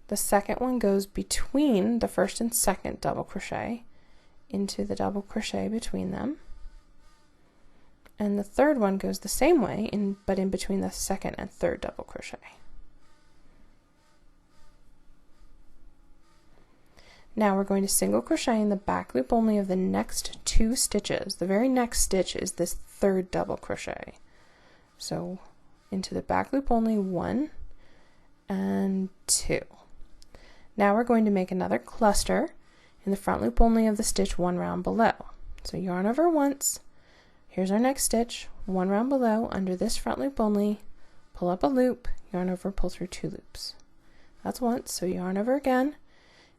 The second one goes between the first and second double crochet into the double crochet between them. And the third one goes the same way, but in between the second and third double crochet. Now we're going to single crochet in the back loop only of the next 2 stitches. The very next stitch is this 3rd double crochet. So into the back loop only 1 and 2. Now we're going to make another cluster in the front loop only of the stitch 1 round below. So yarn over once, here's our next stitch, 1 round below under this front loop only, pull up a loop, yarn over, pull through 2 loops. That's once, so yarn over again,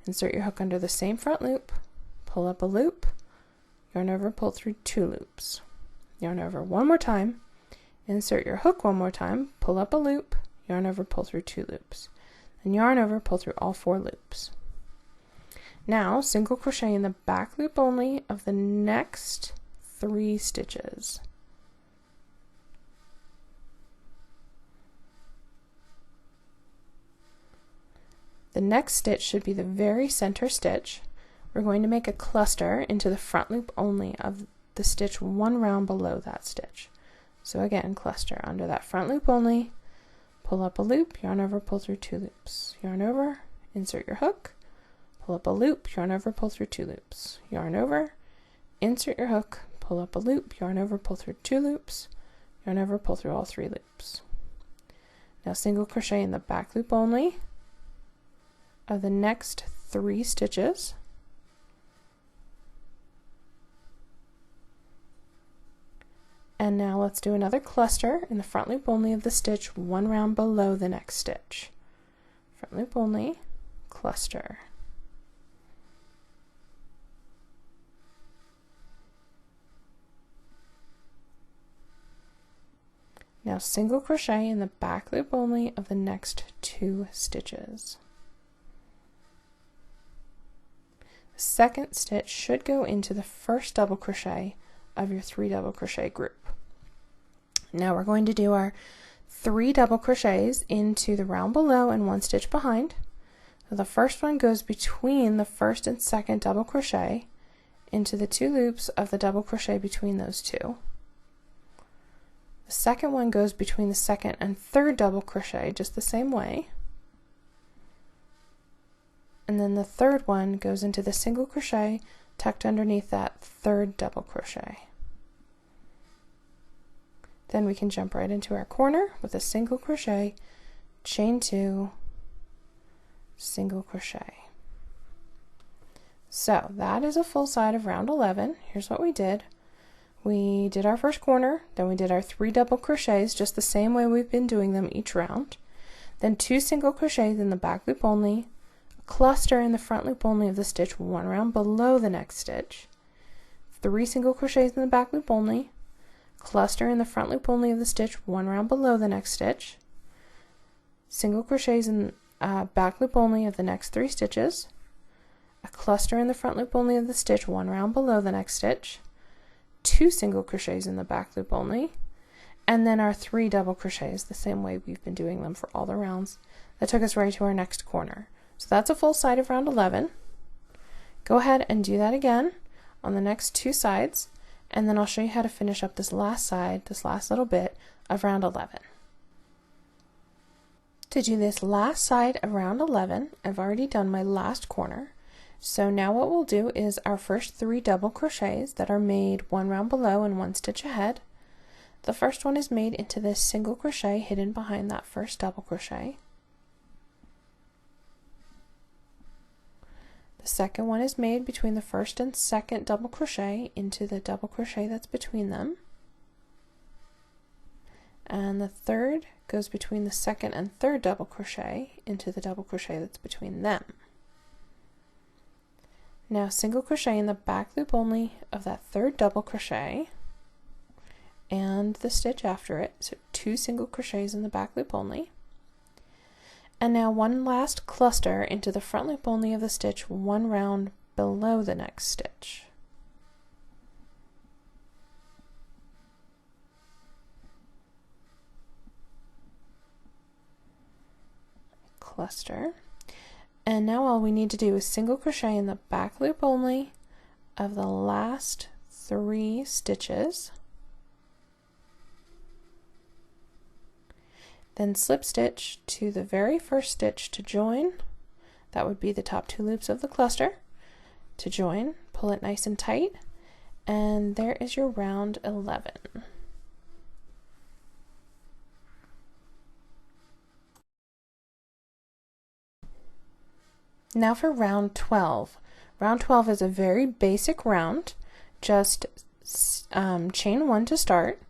insert your hook under the same front loop, pull up a loop, yarn over, pull through 2 loops. Yarn over one more time, insert your hook one more time, pull up a loop, yarn over, pull through 2 loops. Then yarn over, pull through all 4 loops. Now single crochet in the back loop only of the next 3 stitches. The next stitch should be the very center stitch. We're going to make a cluster into the front loop only of the stitch 1 round below that stitch. So again, cluster under that front loop only, pull up a loop, yarn over, pull through 2 loops. Yarn over, insert your hook, pull up a loop, yarn over, pull through 2 loops. Yarn over, insert your hook, pull up a loop, yarn over, pull through 2 loops. Yarn over, pull through all 3 loops. Now single crochet in the back loop only of the next 3 stitches. And now let's do another cluster in the front loop only of the stitch 1 round below the next stitch. Front loop only, cluster. Now single crochet in the back loop only of the next 2 stitches. The second stitch should go into the first double crochet of your 3 double crochet group. Now we're going to do our 3 double crochets into the round below and 1 stitch behind. So the first one goes between the first and second double crochet into the 2 loops of the double crochet between those 2. The second one goes between the second and third double crochet just the same way. And then the third one goes into the single crochet tucked underneath that 3rd double crochet. Then we can jump right into our corner with a single crochet, chain 2, single crochet. So that is a full side of round 11. Here's what we did. We did our first corner, then we did our 3 double crochets just the same way we've been doing them each round. Then 2 single crochets in the back loop only, a cluster in the front loop only of the stitch 1 round below the next stitch, 3 single crochets in the back loop only, cluster in the front loop only of the stitch 1 round below the next stitch, single crochets in back loop only of the next 3 stitches, a cluster in the front loop only of the stitch 1 round below the next stitch, 2 single crochets in the back loop only, and then our 3 double crochets the same way we've been doing them for all the rounds. That took us right to our next corner. So that's a full side of round 11. Go ahead and do that again on the next 2 sides, and then I'll show you how to finish up this last side, this last little bit of round 11. To do this last side of round 11, I've already done my last corner. So now what we'll do is our first 3 double crochets that are made 1 round below and 1 stitch ahead. The first one is made into this single crochet hidden behind that first double crochet. The second one is made between the first and second double crochet into the double crochet that's between them. And the third goes between the second and third double crochet into the double crochet that's between them. Now single crochet in the back loop only of that 3rd double crochet and the stitch after it, so 2 single crochets in the back loop only. And now 1 last cluster into the front loop only of the stitch 1 round below the next stitch. Cluster. And now all we need to do is single crochet in the back loop only of the last 3 stitches, then slip stitch to the very first stitch to join. That would be the top 2 loops of the cluster, to join, pull it nice and tight, and there is your round 11. Now for round 12. Round 12 is a very basic round, just chain 1 to start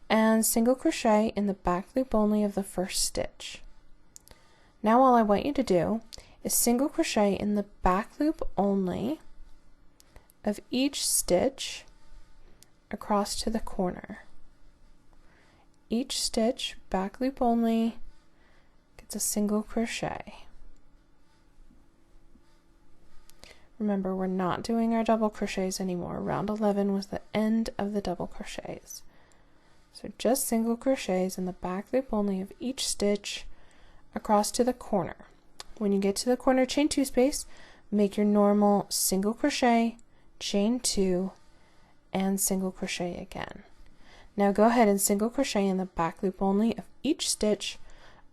and single crochet in the back loop only of the first stitch. Now all I want you to do is single crochet in the back loop only of each stitch across to the corner. Each stitch, back loop only, gets a single crochet. Remember, we're not doing our double crochets anymore. Round 11 was the end of the double crochets. So just single crochets in the back loop only of each stitch across to the corner. When you get to the corner chain 2 space, make your normal single crochet, chain 2, and single crochet again. Now go ahead and single crochet in the back loop only of each stitch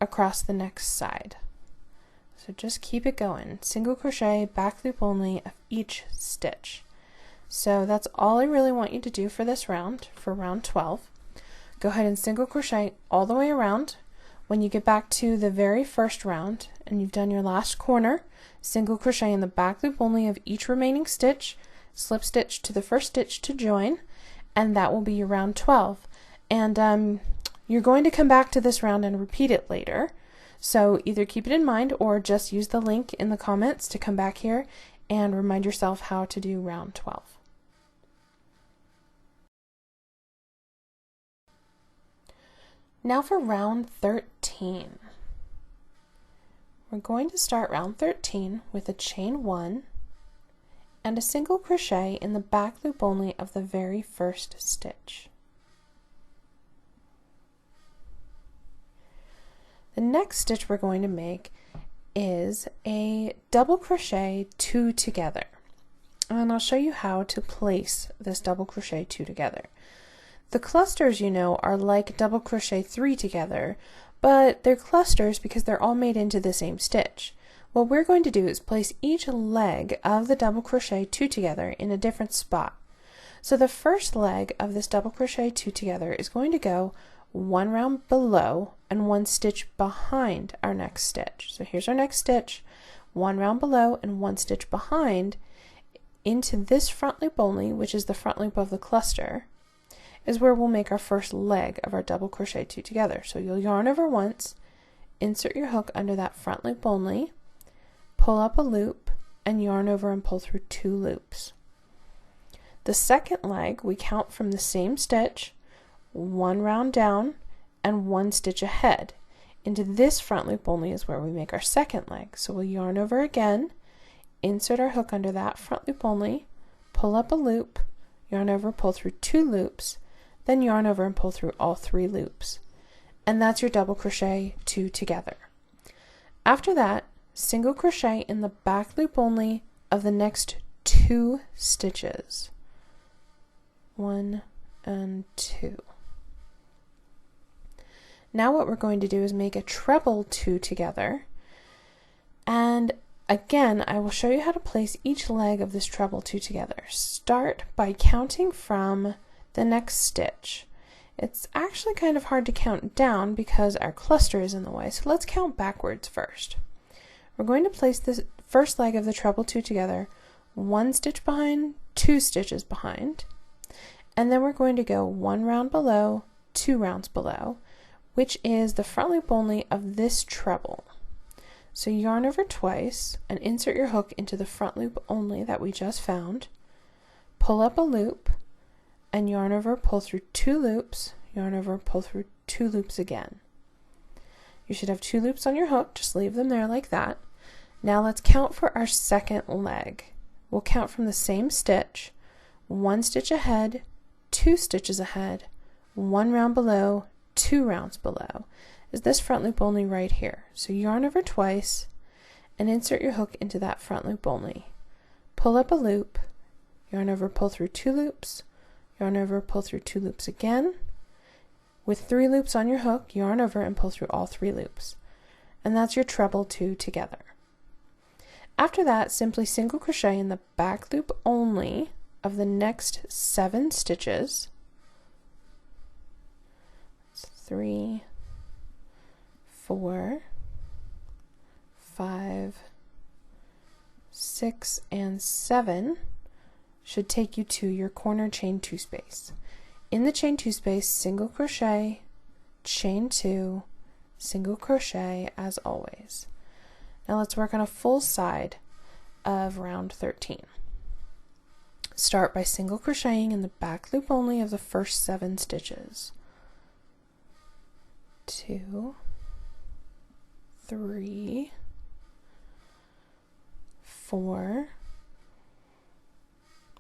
across the next side. So just keep it going. Single crochet, back loop only of each stitch. So that's all I really want you to do for this round, for round 12. Go ahead and single crochet all the way around. When you get back to the very first round and you've done your last corner, single crochet in the back loop only of each remaining stitch, slip stitch to the first stitch to join, and that will be your round 12. And you're going to come back to this round and repeat it later. So either keep it in mind or just use the link in the comments to come back here and remind yourself how to do round 12. Now for round 13. We're going to start round 13 with a chain 1 and a single crochet in the back loop only of the very first stitch. The next stitch we're going to make is a double crochet 2 together. And I'll show you how to place this double crochet 2 together. The clusters, you know, are like double crochet 3 together, but they're clusters because they're all made into the same stitch. What we're going to do is place each leg of the double crochet 2 together in a different spot. So the first leg of this double crochet 2 together is going to go 1 round below and 1 stitch behind our next stitch. So here's our next stitch, 1 round below and 1 stitch behind into this front loop only, which is the front loop of the cluster, is where we'll make our first leg of our double crochet 2 together. So you'll yarn over once, insert your hook under that front loop only, pull up a loop, and yarn over and pull through 2 loops. The second leg we count from the same stitch, 1 round down and 1 stitch ahead. Into this front loop only is where we make our second leg. So we'll yarn over again, insert our hook under that front loop only, pull up a loop, yarn over, pull through 2 loops, then yarn over and pull through all 3 loops. And that's your double crochet 2 together. After that, single crochet in the back loop only of the next 2 stitches. 1 and 2. Now what we're going to do is make a treble 2 together, and again I will show you how to place each leg of this treble 2 together. Start by counting from the next stitch. It's actually kind of hard to count down because our cluster is in the way, so let's count backwards first. We're going to place this first leg of the treble 2 together, 1 stitch behind, 2 stitches behind, and then we're going to go 1 round below, 2 rounds below, which is the front loop only of this treble. So yarn over twice and insert your hook into the front loop only that we just found, pull up a loop, and yarn over, pull through 2 loops, yarn over, pull through 2 loops again. You should have 2 loops on your hook, just leave them there like that. Now let's count for our second leg. We'll count from the same stitch, 1 stitch ahead, 2 stitches ahead, 1 round below, 2 rounds below, is this front loop only right here. So yarn over twice and insert your hook into that front loop only. Pull up a loop, yarn over, pull through 2 loops, yarn over, pull through 2 loops again. With 3 loops on your hook, yarn over and pull through all 3 loops. And that's your treble 2 together. After that, simply single crochet in the back loop only of the next 7 stitches. 3, 4, 5, 6, and 7 should take you to your corner chain 2 space. In the chain 2 space, single crochet, chain 2, single crochet as always. Now let's work on a full side of round 13. Start by single crocheting in the back loop only of the first 7 stitches. 2, 3, 4,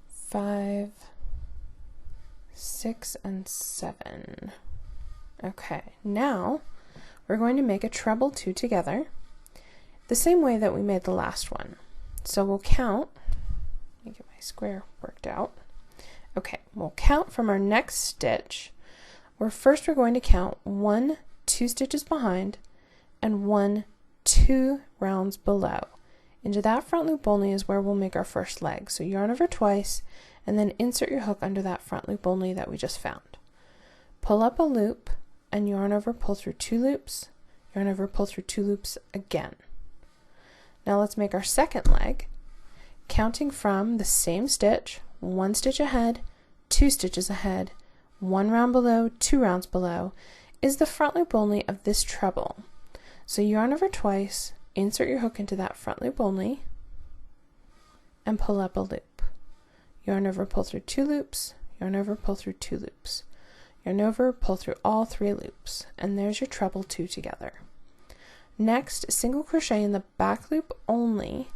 5, 6, and 7. Okay, now we're going to make a treble 2 together the same way that we made the last one. So we'll count, let me get my square worked out. Okay, we'll count from our next stitch. We're going to count 1 2 stitches behind and 1 2 rounds below. Into that front loop only is where we'll make our first leg. So yarn over twice and then insert your hook under that front loop only that we just found. Pull up a loop and yarn over, pull through 2 loops, yarn over, pull through 2 loops again. Now let's make our second leg, counting from the same stitch, 1 stitch ahead, 2 stitches ahead, 1 round below, 2 rounds below, is the front loop only of this treble. So yarn over twice, insert your hook into that front loop only, and pull up a loop. Yarn over, pull through 2 loops, yarn over, pull through 2 loops, yarn over, pull through all 3 loops, and there's your treble 2 together. Next, single crochet in the back loop only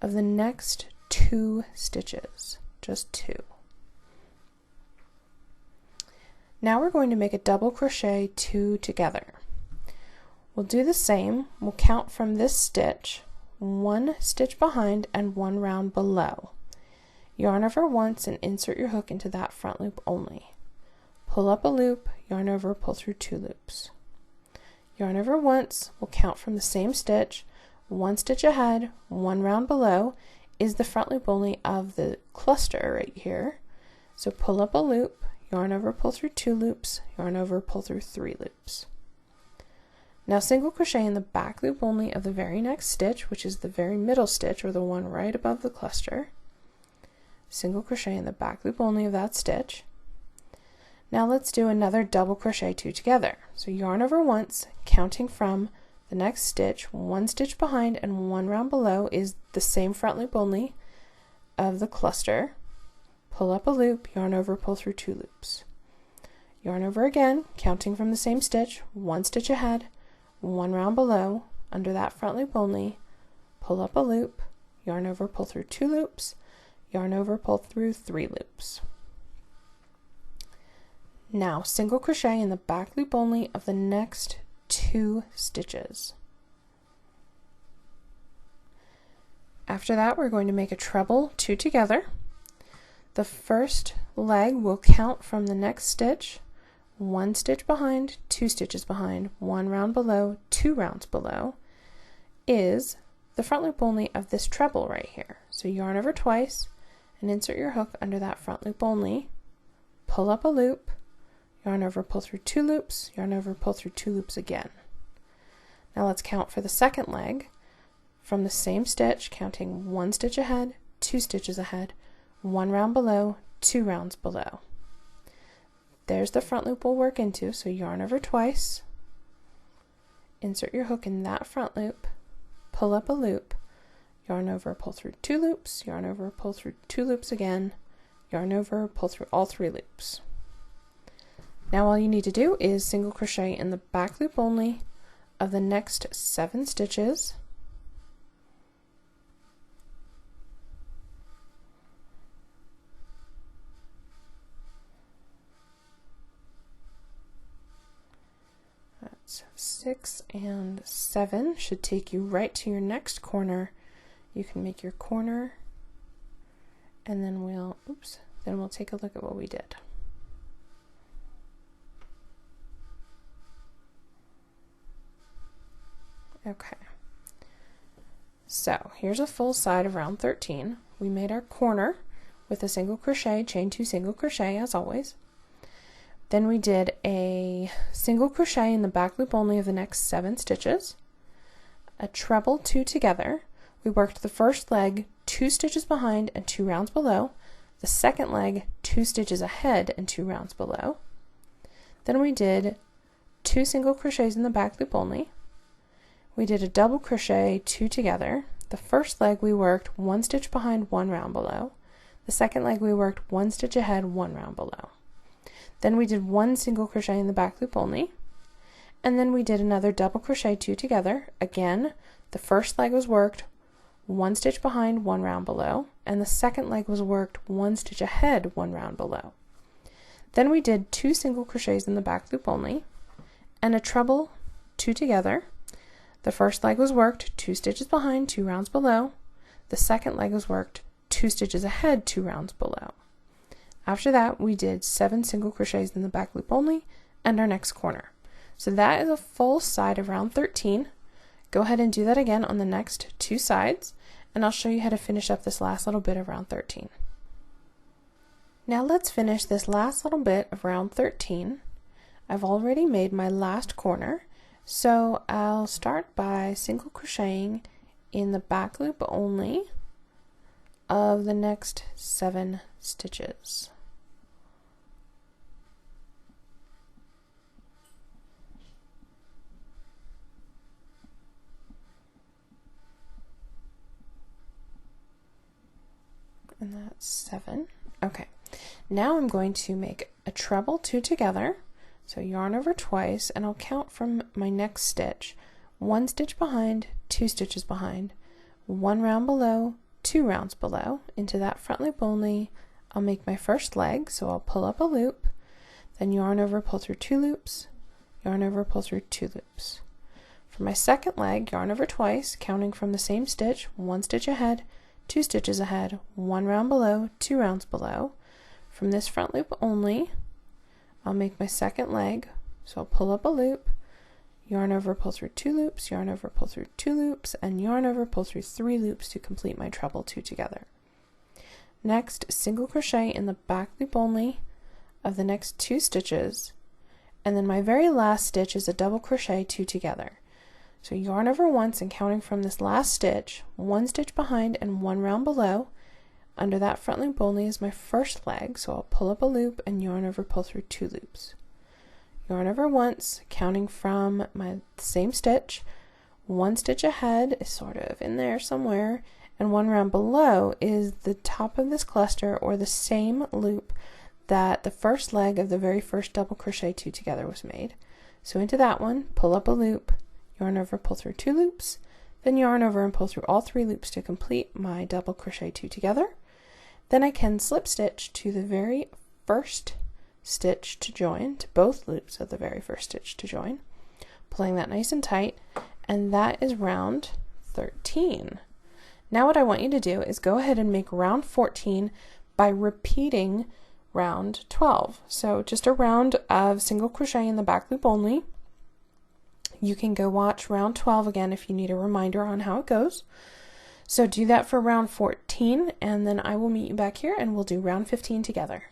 of the next 2 stitches, just 2. Now we're going to make a double crochet 2 together. We'll do the same. We'll count from this stitch, 1 stitch behind and 1 round below. Yarn over once and insert your hook into that front loop only. Pull up a loop, yarn over, pull through 2 loops. Yarn over once, we'll count from the same stitch, 1 stitch ahead, 1 round below is the front loop only of the cluster right here. So pull up a loop, yarn over, pull through 2 loops, yarn over, pull through 3 loops. Now single crochet in the back loop only of the very next stitch, which is the very middle stitch or the one right above the cluster. Single crochet in the back loop only of that stitch. Now let's do another double crochet 2 together. So yarn over once, counting from the next stitch, 1 stitch behind and 1 round below is the same front loop only of the cluster. Pull up a loop, yarn over, pull through 2 loops. Yarn over again, counting from the same stitch, 1 stitch ahead, 1 round below, under that front loop only, pull up a loop, yarn over, pull through 2 loops, yarn over, pull through 3 loops. Now single crochet in the back loop only of the next 2 stitches. After that, we're going to make a treble 2 together. The first leg will count from the next stitch, 1 stitch behind, 2 stitches behind, 1 round below, 2 rounds below is the front loop only of this treble right here. So yarn over twice and insert your hook under that front loop only, pull up a loop, yarn over, pull through 2 loops, yarn over, pull through 2 loops again. Now let's count for the second leg from the same stitch, counting 1 stitch ahead, 2 stitches ahead, 1 round below, 2 rounds below. There's the front loop we'll work into, so yarn over twice, insert your hook in that front loop, pull up a loop, yarn over, pull through 2 loops, yarn over, pull through 2 loops again, yarn over, pull through all 3 loops. Now all you need to do is single crochet in the back loop only of the next 7 stitches. That's 6 and 7 should take you right to your next corner. You can make your corner and then we'll take a look at what we did. Okay. So here's a full side of round 13. We made our corner with a single crochet, chain 2 single crochet as always. Then we did a single crochet in the back loop only of the next 7 stitches, a treble 2 together. We worked the first leg 2 stitches behind and 2 rounds below, the second leg 2 stitches ahead and 2 rounds below. Then we did 2 single crochets in the back loop only. We did a double crochet 2 together. The first leg we worked 1 stitch behind, 1 round below. The second leg we worked 1 stitch ahead, 1 round below. Then we did 1 single crochet in the back loop only. And then we did another double crochet 2 together. Again, the first leg was worked 1 stitch behind, 1 round below, and the second leg was worked 1 stitch ahead, 1 round below. Then we did 2 single crochets in the back loop only, and a treble 2 together. The first leg was worked 2 stitches behind, 2 rounds below. The second leg was worked 2 stitches ahead, 2 rounds below. After that, we did 7 single crochets in the back loop only and our next corner. So that is a full side of round 13. Go ahead and do that again on the next 2 sides, and I'll show you how to finish up this last little bit of round 13. Now let's finish this last little bit of round 13. I've already made my last corner, so I'll start by single crocheting in the back loop only of the next 7 stitches. And that's 7. Okay, now I'm going to make a treble 2 together. So yarn over twice, and I'll count from my next stitch. 1 stitch behind, 2 stitches behind, 1 round below, 2 rounds below. Into that front loop only, I'll make my first leg, so I'll pull up a loop, then yarn over, pull through 2 loops, yarn over, pull through 2 loops. For my second leg, yarn over twice, counting from the same stitch, 1 stitch ahead, 2 stitches ahead, 1 round below, 2 rounds below. From this front loop only, I'll make my second leg, so I'll pull up a loop, yarn over, pull through 2 loops, yarn over, pull through 2 loops, and yarn over, pull through 3 loops to complete my treble 2 together. Next, single crochet in the back loop only of the next 2 stitches, and then my very last stitch is a double crochet 2 together. So yarn over once, and counting from this last stitch, 1 stitch behind and 1 round below. Under that front loop only is my first leg, so I'll pull up a loop and yarn over, pull through 2 loops. Yarn over once, counting from my same stitch, 1 stitch ahead is sort of in there somewhere, and 1 round below is the top of this cluster, or the same loop that the first leg of the very first double crochet 2 together was made. So into that one, pull up a loop, yarn over, pull through 2 loops, then yarn over and pull through all 3 loops to complete my double crochet 2 together. Then I can slip stitch to the very first stitch to join, to both loops of the very first stitch to join, pulling that nice and tight, and that is round 13. Now what I want you to do is go ahead and make round 14 by repeating round 12. So just a round of single crochet in the back loop only. You can go watch round 12 again if you need a reminder on how it goes. So do that for round 14, and then I will meet you back here and we'll do round 15 together.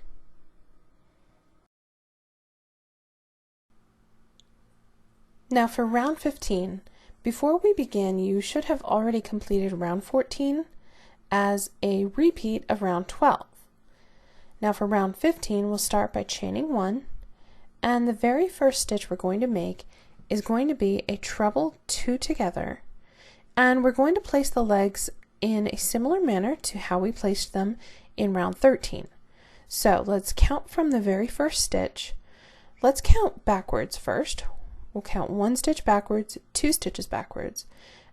Now for round 15, before we begin, you should have already completed round 14 as a repeat of round 12. Now for round 15, we'll start by chaining 1, and the very first stitch we're going to make is going to be a treble 2 together, and we're going to place the legs in a similar manner to how we placed them in round 13. So let's count from the very first stitch. Let's count backwards first. We'll count 1 stitch backwards, 2 stitches backwards,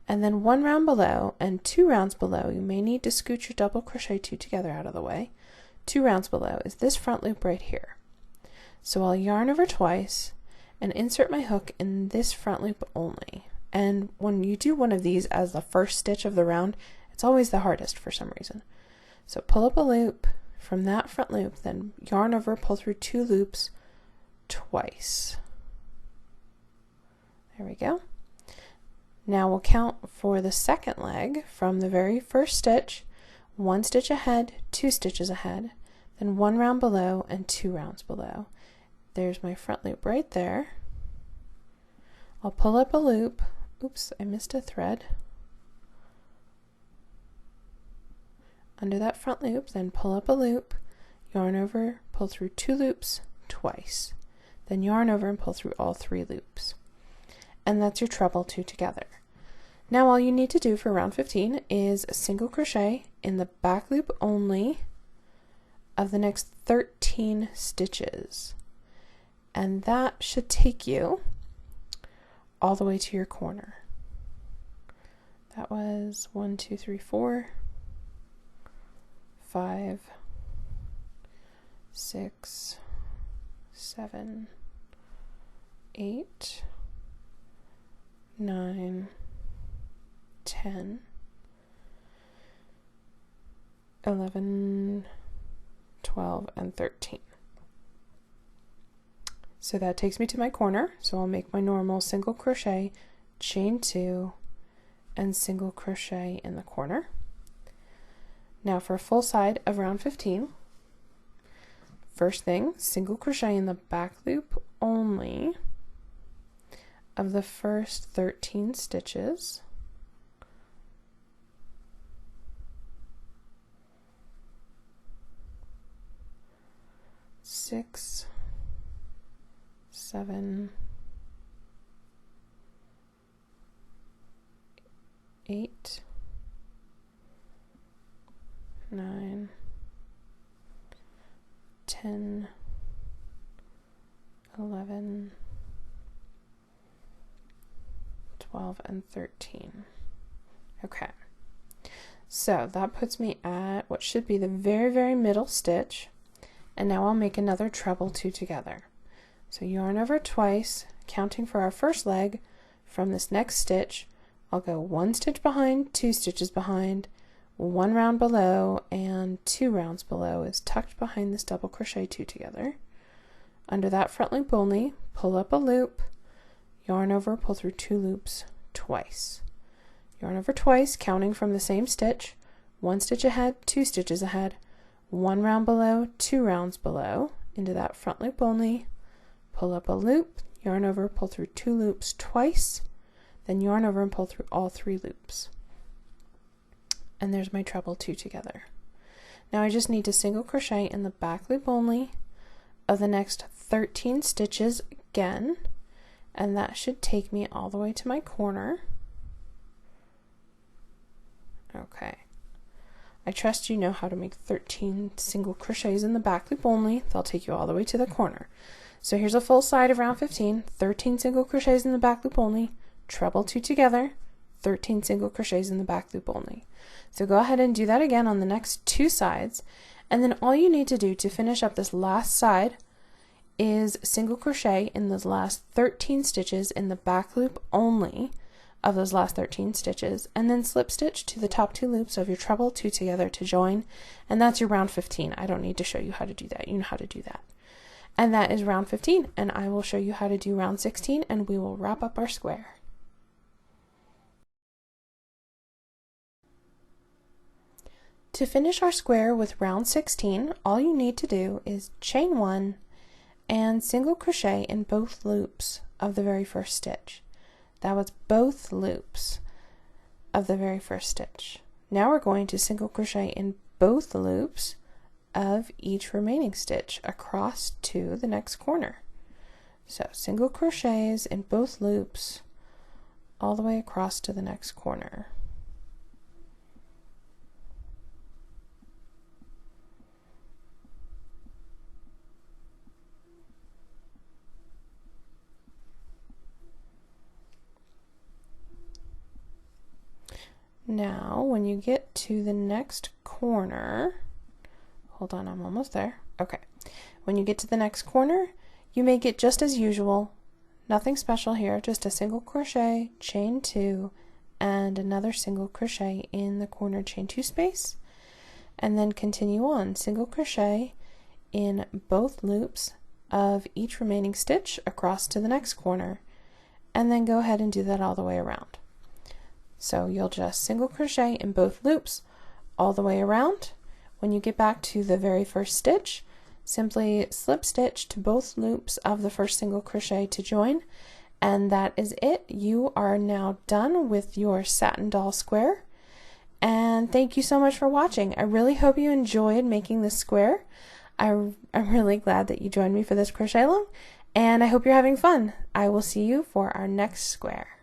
and then 1 round below and 2 rounds below. You may need to scoot your double crochet 2 together out of the way. 2 rounds below is this front loop right here. So I'll yarn over twice and insert my hook in this front loop only. And when you do one of these as the first stitch of the round, it's always the hardest for some reason. So pull up a loop from that front loop, then yarn over, pull through 2 loops twice. There we go. Now we'll count for the second leg from the very first stitch, 1 stitch ahead, 2 stitches ahead, then 1 round below and 2 rounds below. There's my front loop right there. I'll pull up a loop. Oops, I missed a thread. Under that front loop, then pull up a loop, yarn over, pull through 2 loops twice, then yarn over and pull through all 3 loops. And that's your treble 2 together. Now all you need to do for round 15 is a single crochet in the back loop only of the next 13 stitches. And that should take you all the way to your corner. That was 1, 2, 3, 4, 5, 6, 7, 8, 9, 10, 11, 12, and 13. So that takes me to my corner. So I'll make my normal single crochet, chain 2, and single crochet in the corner. Now for a full side of round 15, first thing, single crochet in the back loop only of the first 13 stitches. Six, 7, 8, 9, 10, 11, 12, and 13. Okay, so that puts me at what should be the very middle stitch, and now I'll make another treble 2 together. So yarn over twice, counting for our first leg from this next stitch. I'll go 1 stitch behind, 2 stitches behind, 1 round below, and 2 rounds below is tucked behind this double crochet 2 together. Under that front loop only, pull up a loop, yarn over, pull through 2 loops twice. Yarn over twice, counting from the same stitch, 1 stitch ahead, 2 stitches ahead, 1 round below, 2 rounds below, into that front loop only, pull up a loop, yarn over, pull through 2 loops twice, then yarn over and pull through all 3 loops. And there's my treble 2 together. Now I just need to single crochet in the back loop only of the next 13 stitches again, and that should take me all the way to my corner. Okay. I trust you know how to make 13 single crochets in the back loop only. They'll take you all the way to the corner. So here's a full side of round 15, 13 single crochets in the back loop only, treble 2 together, 13 single crochets in the back loop only. So go ahead and do that again on the next 2 sides, and then all you need to do to finish up this last side is single crochet in those last 13 stitches in the back loop only of those last 13 stitches, and then slip stitch to the top 2 loops of your treble 2 together to join, and that's your round 15. I don't need to show you how to do that. You know how to do that. And that is round 15, and I will show you how to do round 16, and we will wrap up our square. To finish our square with round 16, all you need to do is chain 1 and single crochet in both loops of the very first stitch. That was both loops of the very first stitch. Now we're going to single crochet in both loops of each remaining stitch across to the next corner. So single crochets in both loops all the way across to the next corner. Now, when you get to the next corner, hold on, I'm almost there. Okay. When you get to the next corner, you make it just as usual. Nothing special here, just a single crochet, chain 2, and another single crochet in the corner chain 2 space. And then continue on, single crochet in both loops of each remaining stitch across to the next corner. And then go ahead and do that all the way around. So you'll just single crochet in both loops all the way around. When you get back to the very first stitch, simply slip stitch to both loops of the first single crochet to join, and that is it. You are now done with your Satin Doll square. And thank you so much for watching. I really hope you enjoyed making this square. I'm really glad that you joined me for this crochet along, and I hope you're having fun. I will see you for our next square.